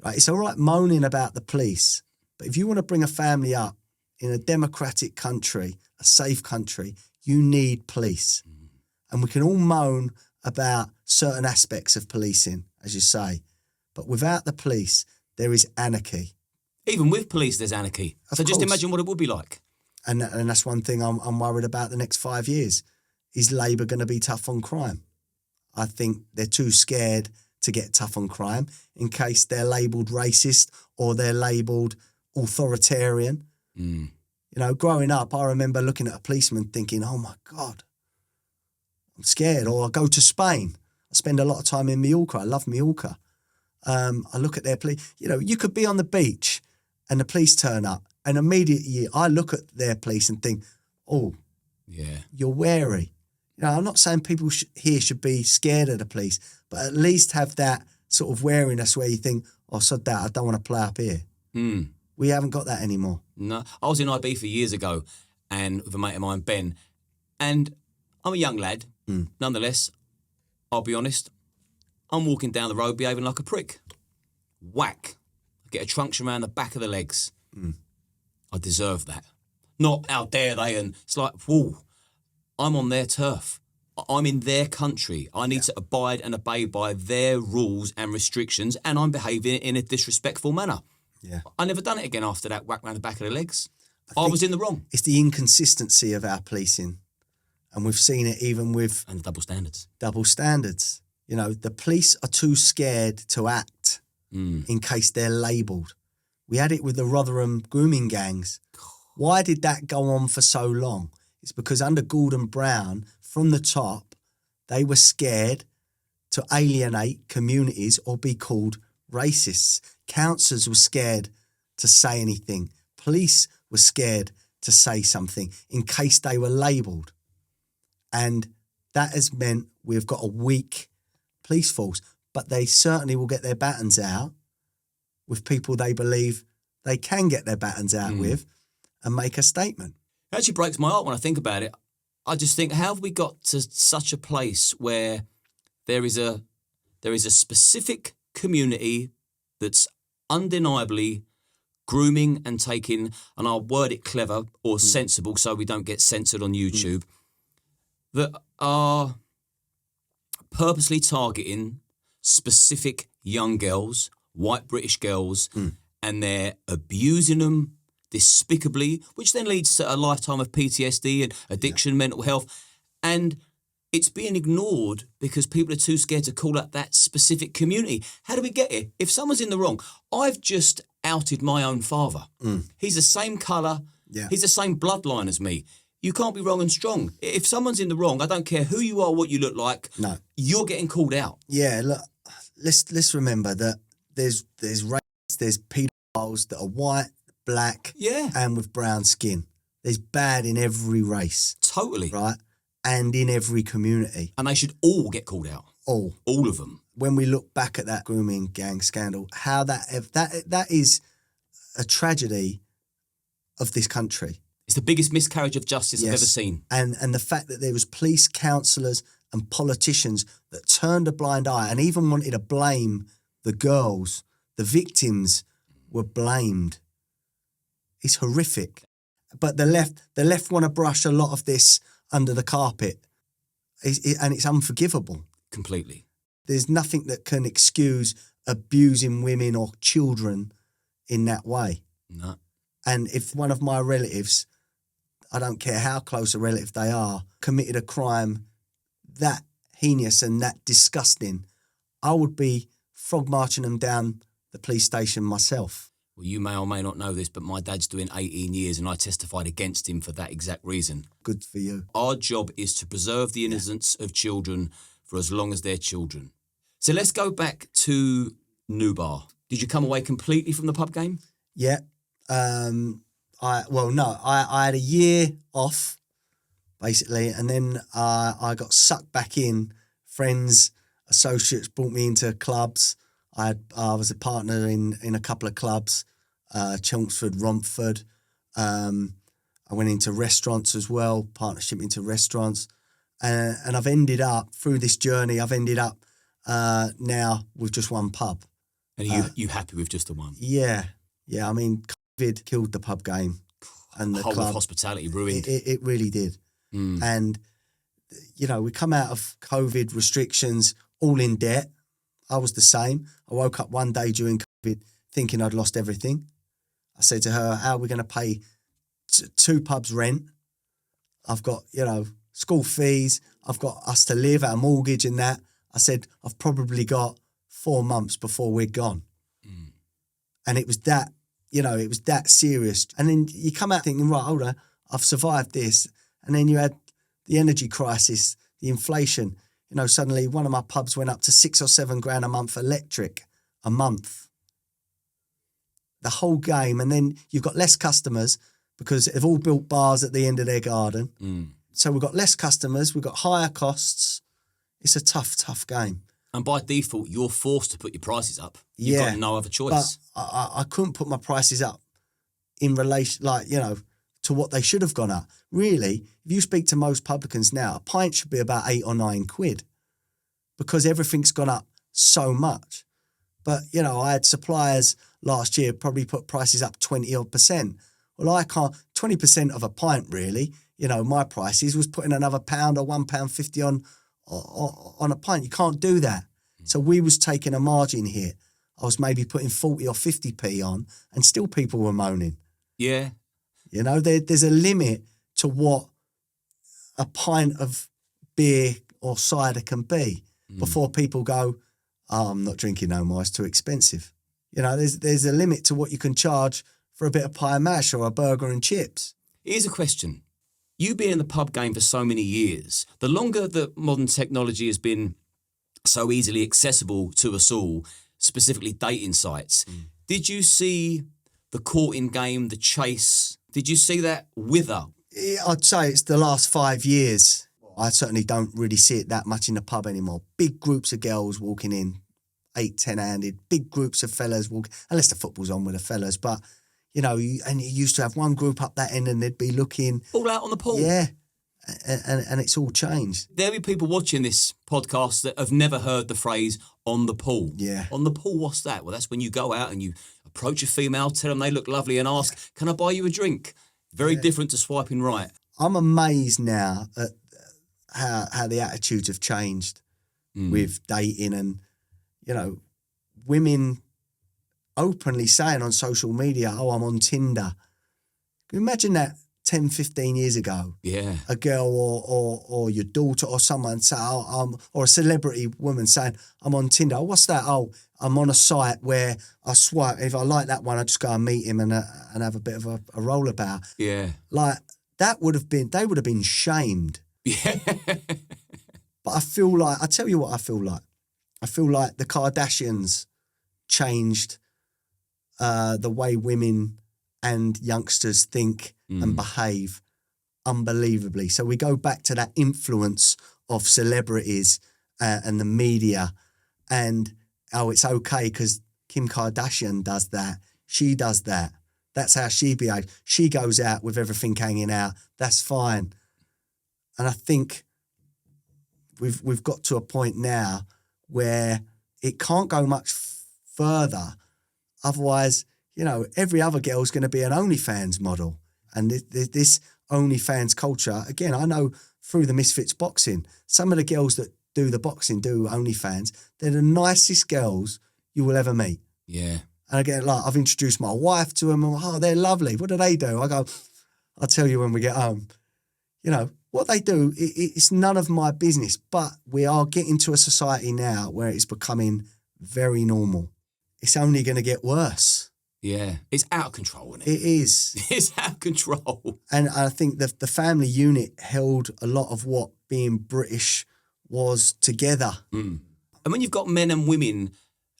[SPEAKER 1] Right? It's all right moaning about the police, but if you want to bring a family up in a democratic country, a safe country, you need police. And we can all moan about certain aspects of policing, as you say, but without the police, there is anarchy.
[SPEAKER 2] Even with police, there's anarchy. So just imagine what it would be like.
[SPEAKER 1] And that's one thing I'm worried about the next 5 years. Is Labour going to be tough on crime? I think they're too scared to get tough on crime in case they're labelled racist or they're labelled authoritarian. You know, growing up, I remember looking at a policeman thinking, oh my God, I'm scared. Or I go to Spain. I spend a lot of time in Mallorca. I love Mallorca. I look at their police. You know, you could be on the beach and the police turn up, and immediately I look at their police and think, oh,
[SPEAKER 2] yeah,
[SPEAKER 1] you're wary. You know, I'm not saying people here should be scared of the police, but at least have that sort of wariness where you think, oh, sod that, I don't want to play up here. We haven't got that anymore.
[SPEAKER 2] No, I was in IB for years ago, and with a mate of mine, Ben, and I'm a young lad. Nonetheless, I'll be honest, I'm walking down the road behaving like a prick. Whack. I get a truncheon around the back of the legs. I deserve that. Not how dare they, and it's like, whoa, I'm on their turf. I'm in their country. I need to abide and obey by their rules and restrictions, and I'm behaving in a disrespectful manner.
[SPEAKER 1] Yeah.
[SPEAKER 2] I never done it again after that whack round the back of the legs. I was in the wrong.
[SPEAKER 1] It's the inconsistency of our policing. And we've seen it even with...
[SPEAKER 2] And double standards.
[SPEAKER 1] Double standards. You know, the police are too scared to act in case they're labelled. We had it with the Rotherham grooming gangs. Why did that go on for so long? It's because under Gordon Brown, from the top, they were scared to alienate communities or be called racists. Councillors were scared to say anything. Police were scared to say something in case they were labelled. And that has meant we've got a weak police force, but they certainly will get their batons out with people they believe they can get their batons out with and make a statement.
[SPEAKER 2] It actually breaks my heart when I think about it. I just think, how have we got to such a place where there is a specific community that's undeniably grooming and taking, and I'll word it clever or sensible so we don't get censored on YouTube, that are purposely targeting specific young girls, white British girls, and they're abusing them despicably, which then leads to a lifetime of PTSD and addiction, mental health. And it's being ignored because people are too scared to call out that specific community. How do we get here? If someone's in the wrong, I've just outed my own father. He's the same colour.
[SPEAKER 1] Yeah.
[SPEAKER 2] He's the same bloodline as me. You can't be wrong and strong. If someone's in the wrong, I don't care who you are, what you look like.
[SPEAKER 1] No.
[SPEAKER 2] You're getting called out.
[SPEAKER 1] Yeah, look, let's remember that there's race, there's paedophiles that are white, black, and with brown skin. There's bad in every race.
[SPEAKER 2] Totally.
[SPEAKER 1] Right? And in every community.
[SPEAKER 2] And they should all get called out.
[SPEAKER 1] All.
[SPEAKER 2] All of them.
[SPEAKER 1] When we look back at that grooming gang scandal, how that is a tragedy of this country.
[SPEAKER 2] It's the biggest miscarriage of justice I've ever seen.
[SPEAKER 1] And the fact that there was police, councillors and politicians that turned a blind eye and even wanted to blame the girls, the victims were blamed. It's horrific. But the left want to brush a lot of this under the carpet. And it's unforgivable.
[SPEAKER 2] Completely.
[SPEAKER 1] There's nothing that can excuse abusing women or children in that way.
[SPEAKER 2] No.
[SPEAKER 1] And if one of my relatives, I don't care how close a relative they are, committed a crime that heinous and that disgusting, I would be frog marching them down the police station myself.
[SPEAKER 2] Well, you may or may not know this, but my dad's doing 18 years and I testified against him for that exact reason.
[SPEAKER 1] Good for you.
[SPEAKER 2] Our job is to preserve the innocence of children for as long as they're children. So let's go back to Nubar. Did you come away completely from the pub game?
[SPEAKER 1] Yeah. I had a year off, basically, and then I got sucked back in. Friends, associates brought me into clubs. I was a partner in a couple of clubs, Chelmsford, Romford. I went into restaurants as well, partnership into restaurants. And I've ended up, through this journey, now with just one pub.
[SPEAKER 2] And are you happy with just the one?
[SPEAKER 1] Yeah. Yeah, I mean, COVID killed the pub game. And the
[SPEAKER 2] whole
[SPEAKER 1] club.
[SPEAKER 2] of hospitality ruined.
[SPEAKER 1] It really did. And, we come out of COVID restrictions all in debt. I was the same. I woke up one day during COVID thinking I'd lost everything. I said to her, how are we going to pay two pubs rent? I've got, school fees. I've got us to live, our mortgage and that. I said, I've probably got 4 months before we're gone. And it was that, it was that serious. And then you come out thinking, right, hold on, I've survived this. And then you had the energy crisis, the inflation. Suddenly one of my pubs went up to $6 or $7 grand a month electric a month. The whole game. And then you've got less customers because they've all built bars at the end of their garden. So we've got less customers, we've got higher costs. It's a tough, tough game.
[SPEAKER 2] And by default, you're forced to put your prices up. You've got no other choice.
[SPEAKER 1] But I couldn't put my prices up in relation, to what they should have gone up. Really, if you speak to most publicans now, a pint should be about 8 or 9 quid because everything's gone up so much. But, I had suppliers last year probably put prices up 20 odd %. Well, I can't, 20% of a pint really my prices was putting another £1 or £1.50 on a pint. You can't do that. So we was taking a margin hit. I was maybe putting 40 or 50p on, and still people were moaning.
[SPEAKER 2] Yeah.
[SPEAKER 1] There's a limit to what a pint of beer or cider can be before people go, oh, I'm not drinking no more, it's too expensive. There's a limit to what you can charge for a bit of pie mash or a burger and chips.
[SPEAKER 2] Here's a question. You being in the pub game for so many years, the longer that modern technology has been so easily accessible to us all, specifically dating sites, did you see the courting game, the chase? Did you see that wither?
[SPEAKER 1] I'd say it's the last 5 years. I certainly don't really see it that much in the pub anymore. Big groups of girls walking in, 8, 10-handed, big groups of fellas walking, unless the football's on with the fellas. But, and you used to have one group up that end and they'd be looking.
[SPEAKER 2] All out on the pool.
[SPEAKER 1] Yeah. And it's all changed.
[SPEAKER 2] There'll be people watching this podcast that have never heard the phrase on the pool.
[SPEAKER 1] Yeah.
[SPEAKER 2] On the pool, what's that? Well, that's when you go out and you approach a female, tell them they look lovely and ask, can I buy you a drink? Very different to swiping right.
[SPEAKER 1] I'm amazed now at how the attitudes have changed with dating and, women openly saying on social media, oh, I'm on Tinder. Can you imagine that 10, 15 years ago?
[SPEAKER 2] Yeah.
[SPEAKER 1] A girl or your daughter or someone say, or a celebrity woman saying, I'm on Tinder. Oh, what's that? Oh, I'm on a site where I swipe. If I like that one, I just go and meet him and have a bit of a rollabout.
[SPEAKER 2] Yeah.
[SPEAKER 1] Like, they would have been shamed.
[SPEAKER 2] Yeah.
[SPEAKER 1] But I tell you what I feel like. I feel like the Kardashians changed the way women and youngsters think and behave unbelievably. So we go back to that influence of celebrities and the media and, it's okay because Kim Kardashian does that. She does that. That's how she behaves. She goes out with everything hanging out. That's fine. And I think we've got to a point now where it can't go much further. Otherwise, every other girl's going to be an OnlyFans model. And this OnlyFans culture, again, I know through the Misfits boxing, some of the girls that do the boxing do OnlyFans, they're the nicest girls you will ever meet.
[SPEAKER 2] Yeah.
[SPEAKER 1] And again, I've introduced my wife to them. Oh, they're lovely. What do they do? I go, I'll tell you when we get home. What they do, it's none of my business. But we are getting to a society now where it's becoming very normal. It's only going to get worse.
[SPEAKER 2] Yeah. It's out of control, isn't it?
[SPEAKER 1] It is.
[SPEAKER 2] It's out of control.
[SPEAKER 1] And I think the family unit held a lot of what being British was together.
[SPEAKER 2] And when you've got men and women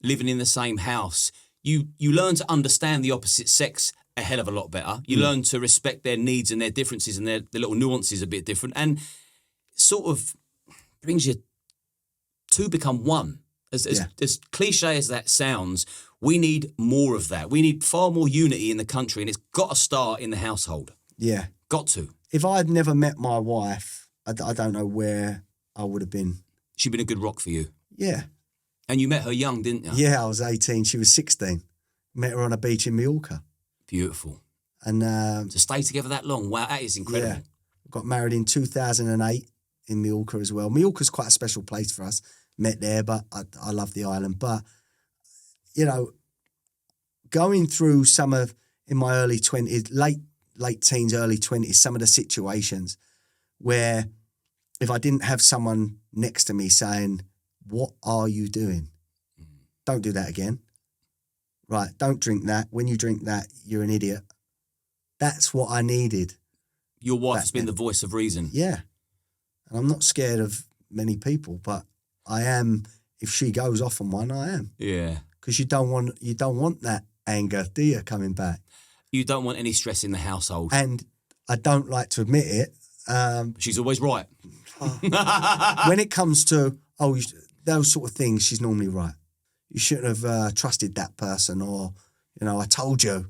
[SPEAKER 2] living in the same house, you learn to understand the opposite sex a hell of a lot better. You learn to respect their needs and their differences and their little nuances a bit different, and sort of brings you to become one. As cliche as that sounds, we need more of that. We need far more unity in the country, and it's got to start in the household.
[SPEAKER 1] Yeah.
[SPEAKER 2] Got to.
[SPEAKER 1] If I'd never met my wife, I don't know where I would have been. She'd
[SPEAKER 2] been a good rock for you.
[SPEAKER 1] Yeah.
[SPEAKER 2] And you met her young, didn't you?
[SPEAKER 1] Yeah, I was 18. She was 16. Met her on a beach in Mallorca.
[SPEAKER 2] Beautiful.
[SPEAKER 1] And
[SPEAKER 2] to stay together that long, wow, that is incredible.
[SPEAKER 1] Yeah. Got married in 2008 in Mallorca as well. Mallorca's quite a special place for us. Met there, but I love the island. But, going through in my early 20s, late teens, early 20s, some of the situations where if I didn't have someone next to me saying, what are you doing? Don't do that again. Right, don't drink that. When you drink that, you're an idiot. That's what I needed.
[SPEAKER 2] Your wife has been the voice of reason.
[SPEAKER 1] Yeah. And I'm not scared of many people, but I am, if she goes off on one, I am.
[SPEAKER 2] Yeah.
[SPEAKER 1] Because you don't want that anger, do you, coming back?
[SPEAKER 2] You don't want any stress in the household.
[SPEAKER 1] And I don't like to admit it.
[SPEAKER 2] She's always right.
[SPEAKER 1] When it comes to, those sort of things, she's normally right. You shouldn't have trusted that person, or, I told you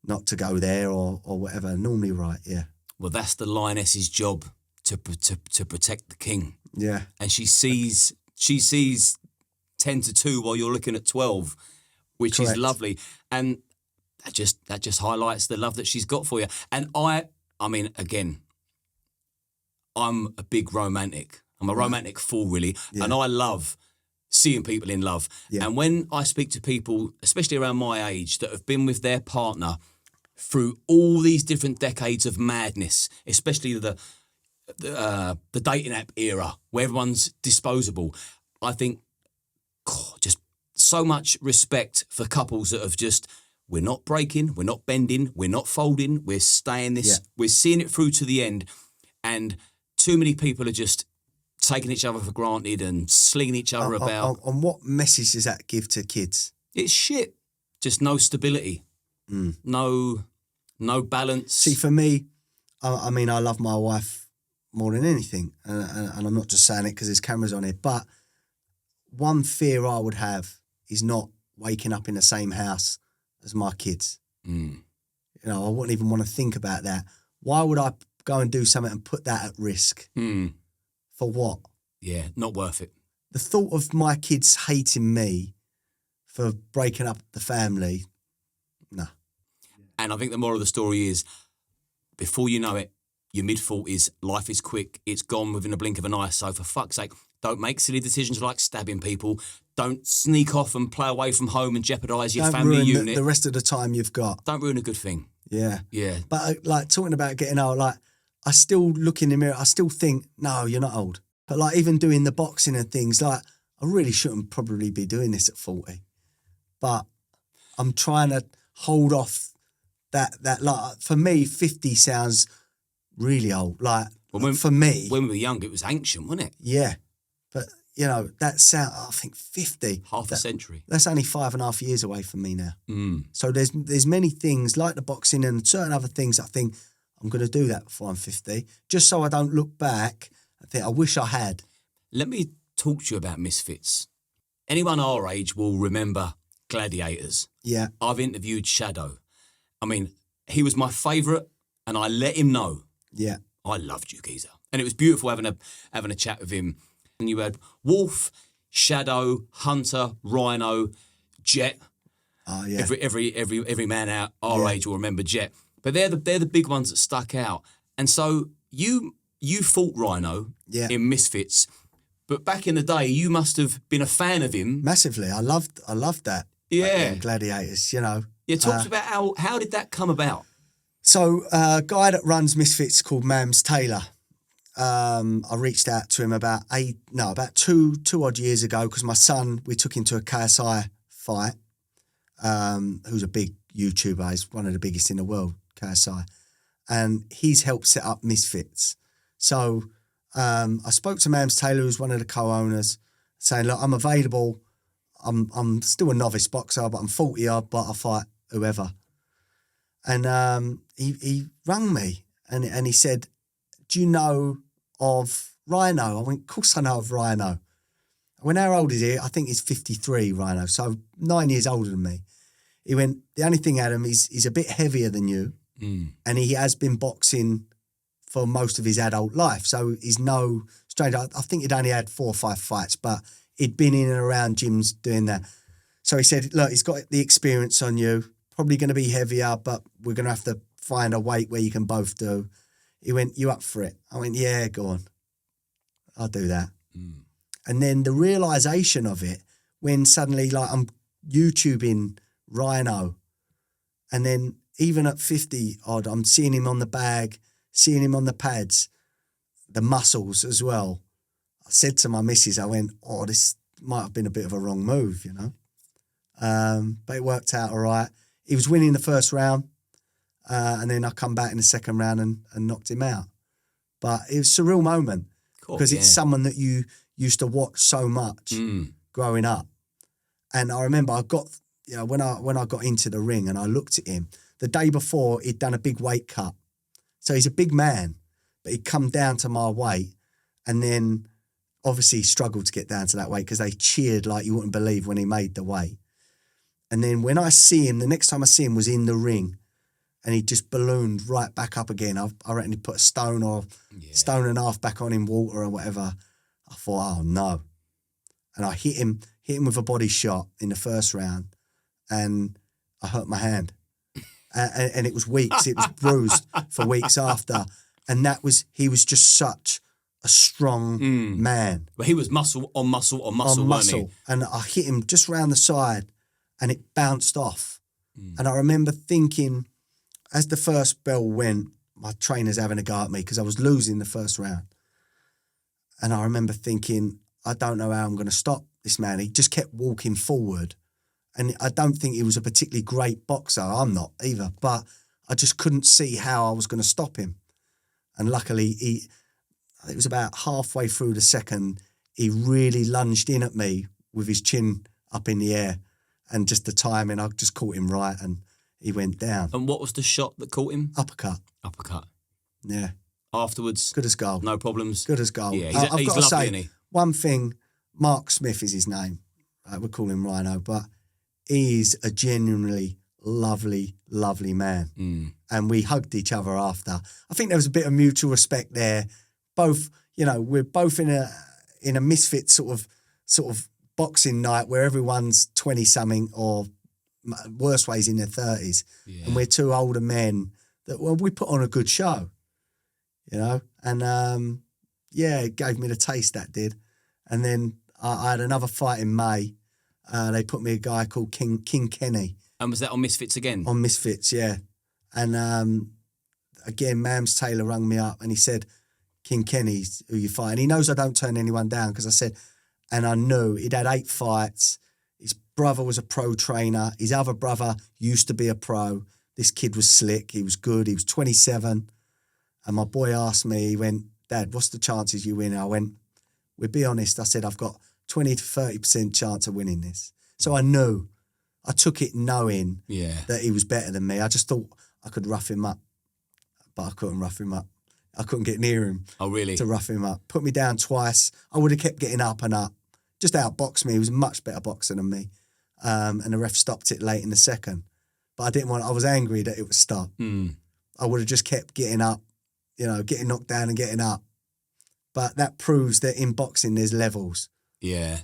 [SPEAKER 1] not to go there, or whatever. Normally right, yeah.
[SPEAKER 2] Well, that's the lioness's job, to protect the king.
[SPEAKER 1] Yeah.
[SPEAKER 2] And she sees 10-2 while you're looking at 12, which
[SPEAKER 1] Correct.
[SPEAKER 2] is lovely. And that just highlights the love that she's got for you. And I mean, again, I'm a big romantic. I'm a romantic fool, really. And I love seeing people in love.
[SPEAKER 1] Yeah.
[SPEAKER 2] And when I speak to people, especially around my age, that have been with their partner through all these different decades of madness, especially the dating app era where everyone's disposable, I think just so much respect for couples that have just, we're not breaking, we're not bending, we're not folding, we're staying this, we're seeing it through to the end. And too many people are just taking each other for granted and slinging each other about.
[SPEAKER 1] And what message does that give to kids?
[SPEAKER 2] It's shit. Just no stability. No balance.
[SPEAKER 1] See, for me, I mean, I love my wife more than anything. And I'm not just saying it because there's cameras on it. But one fear I would have is not waking up in the same house as my kids. You know, I wouldn't even want to think about that. Why would I go and do something and put that at risk? For what?
[SPEAKER 2] Yeah, not worth it.
[SPEAKER 1] The thought of my kids hating me for breaking up the family, nah.
[SPEAKER 2] And I think the moral of the story is, before you know it, your mid-40s, life is quick, it's gone within a blink of an eye. So for fuck's sake, don't make silly decisions like stabbing people. Don't sneak off and play away from home and jeopardise your family
[SPEAKER 1] ruin
[SPEAKER 2] unit.
[SPEAKER 1] The rest of the time you've got.
[SPEAKER 2] Don't ruin a good thing.
[SPEAKER 1] Yeah.
[SPEAKER 2] Yeah.
[SPEAKER 1] But like talking about getting old, like I still look in the mirror, I still think, no, you're not old. But like even doing the boxing and things, like I really shouldn't probably be doing this at 40. But I'm trying to hold off that like for me, 50 sounds really old. Like for me.
[SPEAKER 2] When we were young, it was ancient, wasn't it?
[SPEAKER 1] Yeah. But you know, that sound, I think 50.
[SPEAKER 2] Half a century.
[SPEAKER 1] That's only 5.5 years away from me now. So there's many things like the boxing and certain other things I think I'm going to do that before I'm 50, just so I don't look back and think, I wish I had.
[SPEAKER 2] Let me talk to you about misfits. Anyone our age will remember Gladiators.
[SPEAKER 1] Yeah.
[SPEAKER 2] I've interviewed Shadow. I mean, he was my favourite, and I let him know.
[SPEAKER 1] Yeah.
[SPEAKER 2] I loved you, geezer. And it was beautiful having a chat with him. And you had Wolf, Shadow, Hunter, Rhino, Jet.
[SPEAKER 1] Oh yeah.
[SPEAKER 2] Every man out our age will remember Jet. But they're the big ones that stuck out. And so you fought Rhino in Misfits, but back in the day you must have been a fan of him.
[SPEAKER 1] Massively. I loved that.
[SPEAKER 2] Yeah.
[SPEAKER 1] Gladiators, you know.
[SPEAKER 2] Yeah, talk to us about how did that come about?
[SPEAKER 1] So a guy that runs Misfits called Mams Taylor. I reached out to him about two odd years ago because my son, we took him to a KSI fight, who's a big YouTuber. He's one of the biggest in the world, KSI. And he's helped set up Misfits. So I spoke to Mams Taylor, who's one of the co-owners, saying, look, I'm available. I'm still a novice boxer, but I'm 40-odd, but I fight whoever. And he rang me and he said, do you know of Rhino? I went, of course I know of Rhino. I went, how old is he? I think he's 53, Rhino, so 9 years older than me. He went, the only thing, Adam, he's a bit heavier than you, and he has been boxing for most of his adult life, so he's no stranger. I think he'd only had 4 or 5 fights, but he'd been in and around gyms doing that. So he said, look, he's got the experience on you, probably going to be heavier, but we're going to have to find a weight where you can both do. He went, you up for it? I went, yeah, go on. I'll do that. And then the realisation of it, when suddenly like I'm YouTubing Rhino, and then even at 50 odd, I'm seeing him on the bag, seeing him on the pads, the muscles as well. I said to my missus, I went, oh, this might have been a bit of a wrong move, you know. But it worked out all right. He was winning the first round. And then I come back in the second round and knocked him out. But it was a surreal moment because it's someone that you used to watch so much growing up. And I remember I got, you know, when I got into the ring and I looked at him, the day before he'd done a big weight cut. So he's a big man, but he'd come down to my weight and then obviously struggled to get down to that weight because they cheered like you wouldn't believe when he made the weight. And then when I see him, the next time I see him was in the ring. And he just ballooned right back up again. I reckon he put a stone or stone and a half back on in water or whatever. I thought, oh no. And I hit him with a body shot in the first round and I hurt my hand. And it was weeks. It was bruised for weeks after. And he was just such a strong man.
[SPEAKER 2] But he was muscle on muscle on muscle,
[SPEAKER 1] On
[SPEAKER 2] wasn't
[SPEAKER 1] muscle. And I hit him just round the side and it bounced off. And I remember thinking, as the first bell went, my trainer's having a go at me because I was losing the first round. And I remember thinking, I don't know how I'm going to stop this man. He just kept walking forward. And I don't think he was a particularly great boxer. I'm not either. But I just couldn't see how I was going to stop him. And luckily, it was about halfway through the second, he really lunged in at me with his chin up in the air. And just the timing, I just caught him right and he went down.
[SPEAKER 2] And what was the shot that caught him?
[SPEAKER 1] Uppercut.
[SPEAKER 2] Uppercut.
[SPEAKER 1] Yeah.
[SPEAKER 2] Afterwards?
[SPEAKER 1] Good as gold.
[SPEAKER 2] No problems?
[SPEAKER 1] Good as gold.
[SPEAKER 2] Yeah,
[SPEAKER 1] I've
[SPEAKER 2] he's
[SPEAKER 1] got to
[SPEAKER 2] lovely,
[SPEAKER 1] say,
[SPEAKER 2] isn't he?
[SPEAKER 1] one thing, Mark Smith is his name. We call him Rhino, but he's a genuinely lovely, lovely man. And we hugged each other after. I think there was a bit of mutual respect there. Both, we're both in a misfit sort of boxing night where everyone's 20-something or worse ways in their 30s. Yeah. And we're two older men that, we put on a good show, And, it gave me the taste, that did. And then I had another fight in May. They put me a guy called King Kenny.
[SPEAKER 2] And was that on Misfits again?
[SPEAKER 1] On Misfits, yeah. And again, Mams Taylor rang me up and he said, King Kenny's who you fight. And he knows I don't turn anyone down because I said, and I knew he'd had 8 fights. His brother was a pro trainer. His other brother used to be a pro. This kid was slick. He was good. He was 27. And my boy asked me, he went, Dad, what's the chances you win? I went, we'll be honest. I said, I've got 20 to 30% chance of winning this. So I knew. I took it knowing that he was better than me. I just thought I could rough him up, but I couldn't rough him up. I couldn't get near him.
[SPEAKER 2] Oh, really?
[SPEAKER 1] To rough him up. Put me down twice. I would have kept getting up and up. Just outboxed me. He was a much better boxer than me. And the ref stopped it late in the second. But I was angry that it was stopped. I would have just kept getting up, getting knocked down and getting up. But that proves that in boxing there's levels.
[SPEAKER 2] Yeah.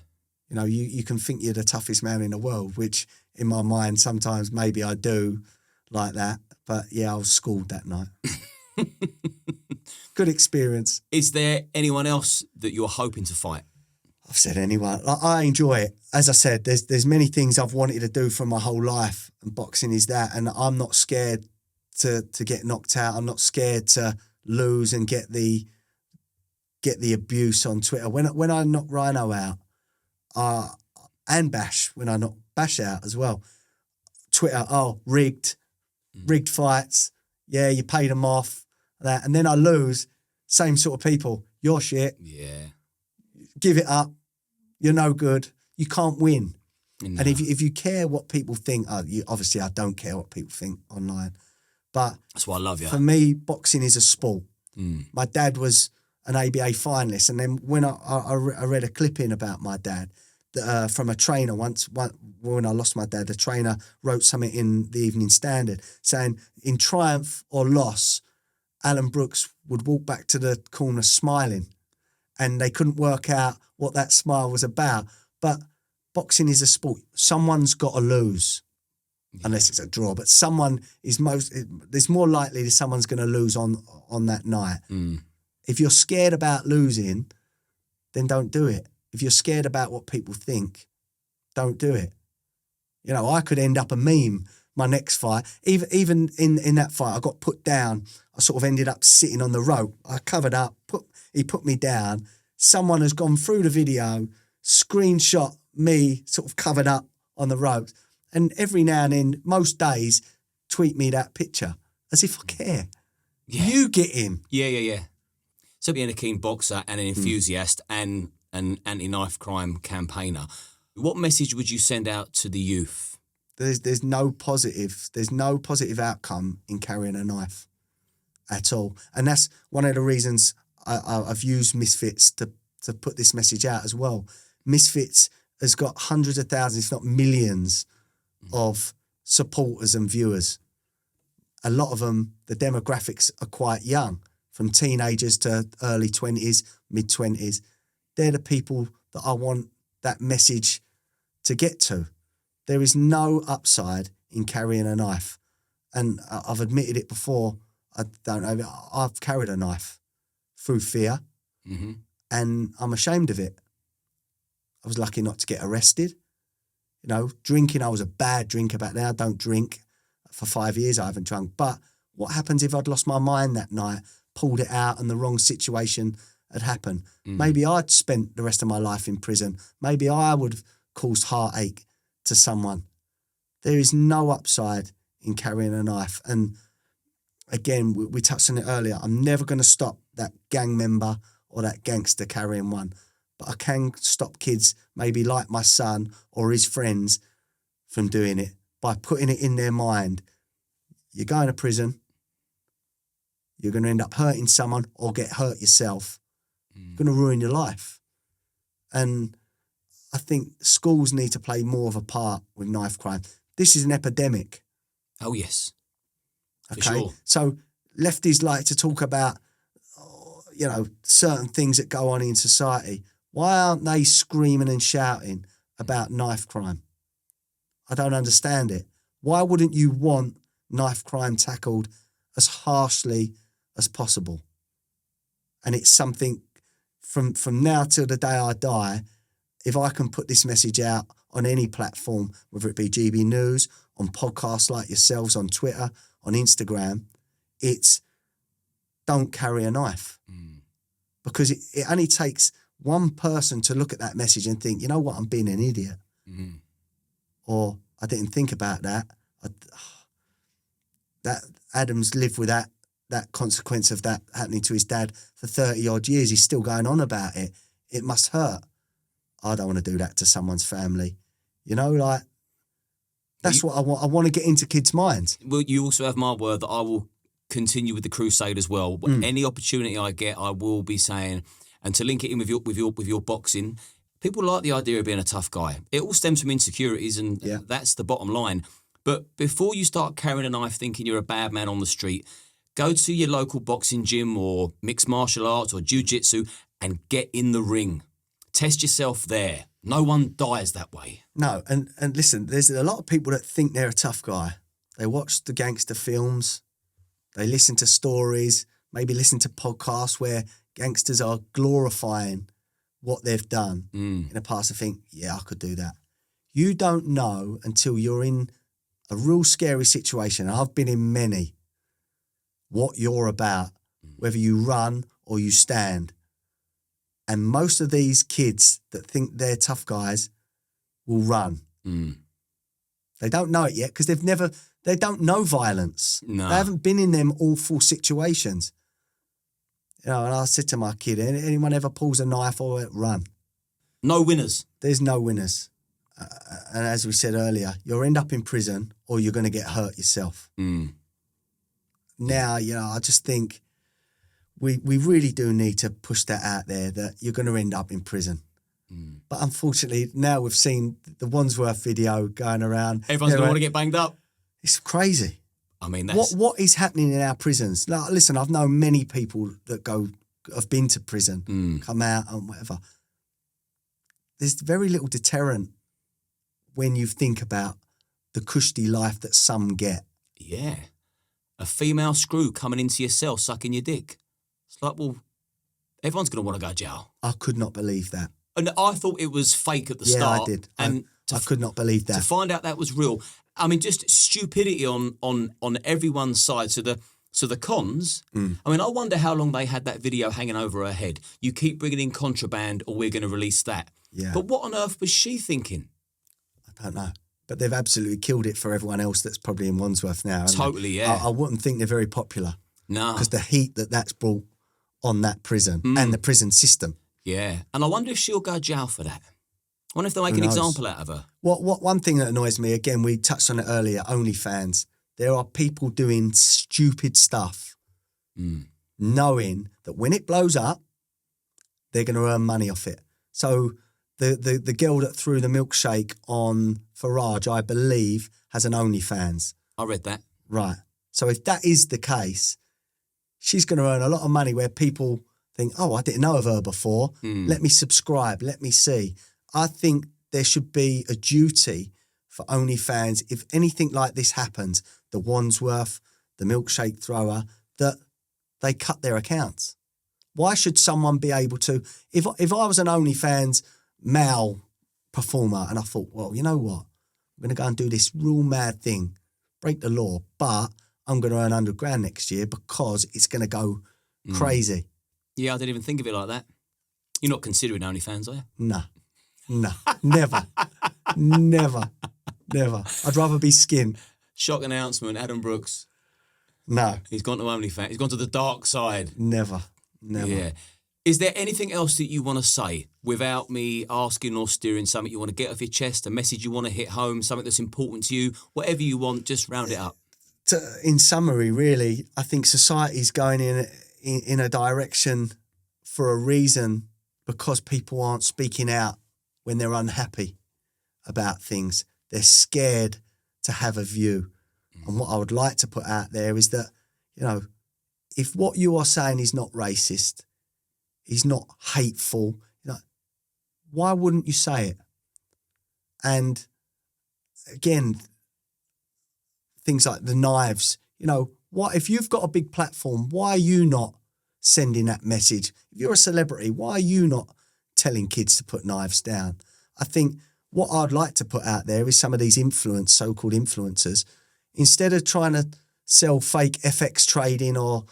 [SPEAKER 1] You can think you're the toughest man in the world, which in my mind sometimes maybe I do like that. But yeah, I was schooled that night. Good experience.
[SPEAKER 2] Is there anyone else that you're hoping to fight?
[SPEAKER 1] I've said anyone. I enjoy it. As I said, there's many things I've wanted to do for my whole life, and boxing is that. And I'm not scared to get knocked out. I'm not scared to lose and get the abuse on Twitter. When I knock Rhino out, and Bash, when I knock Bash out as well, Twitter, rigged fights. Yeah, you paid them off. That, and then I lose. Same sort of people. You're shit.
[SPEAKER 2] Yeah.
[SPEAKER 1] Give it up. You're no good. You can't win.
[SPEAKER 2] No.
[SPEAKER 1] And if you care what people think, obviously I don't care what people think online, but
[SPEAKER 2] that's why I love you.
[SPEAKER 1] For me, boxing is a sport. My dad was an ABA finalist, and then when I read a clipping about my dad from a trainer once when I lost my dad, the trainer wrote something in the Evening Standard saying, in triumph or loss, Alan Brooks would walk back to the corner smiling, and they couldn't work out what that smile was about. But boxing is a sport. Someone's got to lose, unless it's a draw. But there's more likely that someone's going to lose on that night. If you're scared about losing, then don't do it. If you're scared about what people think, don't do it. I could end up a meme my next fight. Even in that fight, I got put down. I sort of ended up sitting on the rope. I covered up. He put me down. Someone has gone through the video, screenshot me sort of covered up on the ropes. And every now and then, most days, tweet me that picture as if I care. Yeah. You get in.
[SPEAKER 2] Yeah. So being a keen boxer and an enthusiast and an anti-knife crime campaigner, what message would you send out to the youth?
[SPEAKER 1] There's no positive. There's no positive outcome in carrying a knife at all. And that's one of the reasons I've used Misfits to put this message out as well. Misfits has got hundreds of thousands, if not millions, of supporters and viewers. A lot of them, the demographics are quite young, from teenagers to early 20s, mid-20s. They're the people that I want that message to get to. There is no upside in carrying a knife. And I've admitted it before. I don't know. I've carried a knife through fear.
[SPEAKER 2] Mm-hmm.
[SPEAKER 1] And I'm ashamed of it. I was lucky not to get arrested. You know, drinking, I was a bad drinker back then. I don't drink. For 5 years I haven't drunk. But what happens if I'd lost my mind that night, pulled it out and the wrong situation had happened? Maybe I'd spent the rest of my life in prison. Maybe I would have caused heartache to someone. There is no upside in carrying a knife. And again, we touched on it earlier. I'm never going to stop that gang member or that gangster carrying one. But I can stop kids, maybe like my son or his friends, from doing it by putting it in their mind. You're going to prison. You're going to end up hurting someone or get hurt yourself. You're going to ruin your life. And I think schools need to play more of a part with knife crime. This is an epidemic.
[SPEAKER 2] Oh, yes. For
[SPEAKER 1] Okay.
[SPEAKER 2] sure.
[SPEAKER 1] So lefties like to talk about, certain things that go on in society. Why aren't they screaming and shouting about knife crime? I don't understand it. Why wouldn't you want knife crime tackled as harshly as possible? And it's something from now till the day I die, if I can put this message out on any platform, whether it be GB News, on podcasts like yourselves, on Twitter, on Instagram, it's don't carry a knife. Because it only takes one person to look at that message and think, you know what, I'm being an idiot. Or I didn't think about that. That Adam's lived with that consequence of that happening to his dad for 30 odd years. He's still going on about it. It must hurt. I don't want to do that to someone's family. You know, like, that's what I want. I want to get into kids' minds.
[SPEAKER 2] Well, you also have my word that I will continue with the crusade as well. Any opportunity I get, I will be saying, and to link it in with your boxing, people like the idea of being a tough guy. It all stems from insecurities, and that's the bottom line. But before you start carrying a knife thinking you're a bad man on the street, go to your local boxing gym or mixed martial arts or jiu-jitsu and get in the ring. Test yourself there. No one dies that way.
[SPEAKER 1] No, and listen, there's a lot of people that think they're a tough guy. They watch the gangster films, they listen to stories, maybe listen to podcasts where gangsters are glorifying what they've done in the past and think, yeah, I could do that. You don't know until you're in a real scary situation, and I've been in many, what you're about, whether you run or you stand. And most of these kids that think they're tough guys will run. They don't know it yet because they don't know violence.
[SPEAKER 2] No.
[SPEAKER 1] They haven't been in them awful situations. You know, and I said to my kid, anyone ever pulls a knife or run?
[SPEAKER 2] No winners.
[SPEAKER 1] There's no winners. And as we said earlier, you'll end up in prison or you're going to get hurt yourself. Now, you know, I just think we really do need to push that out there, that you're going to end up in prison. But unfortunately, now we've seen the Wandsworth video going around.
[SPEAKER 2] Everyone's going to want to get banged up.
[SPEAKER 1] It's crazy.
[SPEAKER 2] I mean, that's...
[SPEAKER 1] What is happening in our prisons? Like, listen, I've known many people that have been to prison, come out and whatever. There's very little deterrent when you think about the cushy life that some get.
[SPEAKER 2] Yeah. A female screw coming into your cell, sucking your dick. It's like, well, everyone's going to want to go to jail.
[SPEAKER 1] I could not believe that.
[SPEAKER 2] And I thought it was fake at the start.
[SPEAKER 1] Yeah, I did.
[SPEAKER 2] And
[SPEAKER 1] I could not believe that.
[SPEAKER 2] To find out that was real. I mean, just stupidity on everyone's side. So the cons, I mean, I wonder how long they had that video hanging over her head. You keep bringing in contraband or we're going to release that.
[SPEAKER 1] Yeah.
[SPEAKER 2] But what on earth was she thinking?
[SPEAKER 1] I don't know. But they've absolutely killed it for everyone else that's probably in Wandsworth now.
[SPEAKER 2] Totally, yeah.
[SPEAKER 1] I wouldn't think they're very popular.
[SPEAKER 2] No.
[SPEAKER 1] Because the heat that's brought on that prison and the prison system.
[SPEAKER 2] Yeah. And I wonder if she'll go to jail for that. I wonder if they'll make an example out of her.
[SPEAKER 1] One thing that annoys me, again, we touched on it earlier, OnlyFans. There are people doing stupid stuff, knowing that when it blows up, they're going to earn money off it. So the girl that threw the milkshake on Farage, I believe, has an OnlyFans.
[SPEAKER 2] I read that.
[SPEAKER 1] Right. So if that is the case, she's going to earn a lot of money where people think, oh, I didn't know of her before. Let me subscribe. Let me see. I think there should be a duty for OnlyFans, if anything like this happens, the Wandsworth, the milkshake thrower, that they cut their accounts. Why should someone be able to? If I was an OnlyFans male performer and I thought, well, you know what? I'm going to go and do this real mad thing, break the law, but I'm going to earn 100 grand next year because it's going to go crazy.
[SPEAKER 2] Yeah, I didn't even think of it like that. You're not considering OnlyFans, are you?
[SPEAKER 1] No, never, never. I'd rather be skin.
[SPEAKER 2] Shock announcement, Adam Brooks.
[SPEAKER 1] No.
[SPEAKER 2] He's gone to OnlyFans. He's gone to the dark side.
[SPEAKER 1] Never.
[SPEAKER 2] Yeah. Is there anything else that you want to say without me asking or steering, something you want to get off your chest, a message you want to hit home, something that's important to you, whatever you want, just round it up.
[SPEAKER 1] In summary, really, I think society's going in a direction for a reason, because people aren't speaking out when they're unhappy about things. They're scared to have a view. And what I would like to put out there is that, you know, if what you are saying is not racist, is not hateful, you know, why wouldn't you say it? And again, things like the knives, you know, what if you've got a big platform, why are you not sending that message? If you're a celebrity, why are you not telling kids to put knives down? I think what I'd like to put out there is some of these so-called influencers, instead of trying to sell fake FX trading or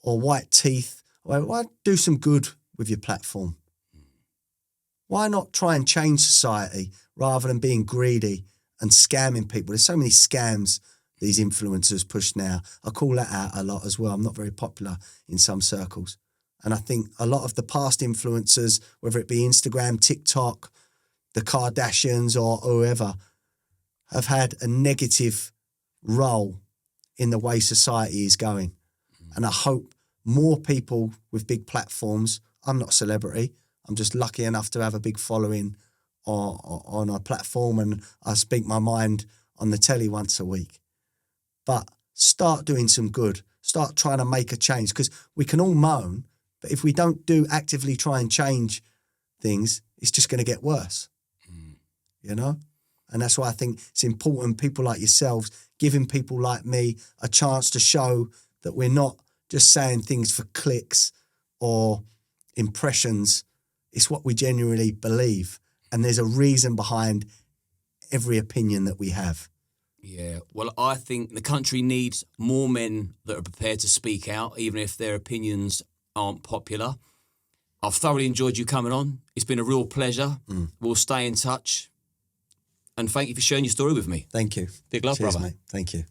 [SPEAKER 1] white teeth, why do some good with your platform? Why not try and change society rather than being greedy and scamming people? There's so many scams these influencers push now. I call that out a lot as well. I'm not very popular in some circles. And I think a lot of the past influencers, whether it be Instagram, TikTok, the Kardashians or whoever, have had a negative role in the way society is going. And I hope more people with big platforms, I'm not a celebrity, I'm just lucky enough to have a big following on a platform, and I speak my mind on the telly once a week. But start doing some good. Start trying to make a change, because we can all moan, but if we don't actively try and change things, it's just going to get worse, you know? And that's why I think it's important, people like yourselves, giving people like me a chance to show that we're not just saying things for clicks or impressions. It's what we genuinely believe. And there's a reason behind every opinion that we have.
[SPEAKER 2] Yeah, well, I think the country needs more men that are prepared to speak out, even if their opinions aren't popular. I've thoroughly enjoyed you coming on. It's been a real pleasure. We'll stay in touch. And thank you for sharing your story with me.
[SPEAKER 1] Thank you.
[SPEAKER 2] Big love,
[SPEAKER 1] Cheers,
[SPEAKER 2] brother.
[SPEAKER 1] mate. Thank you.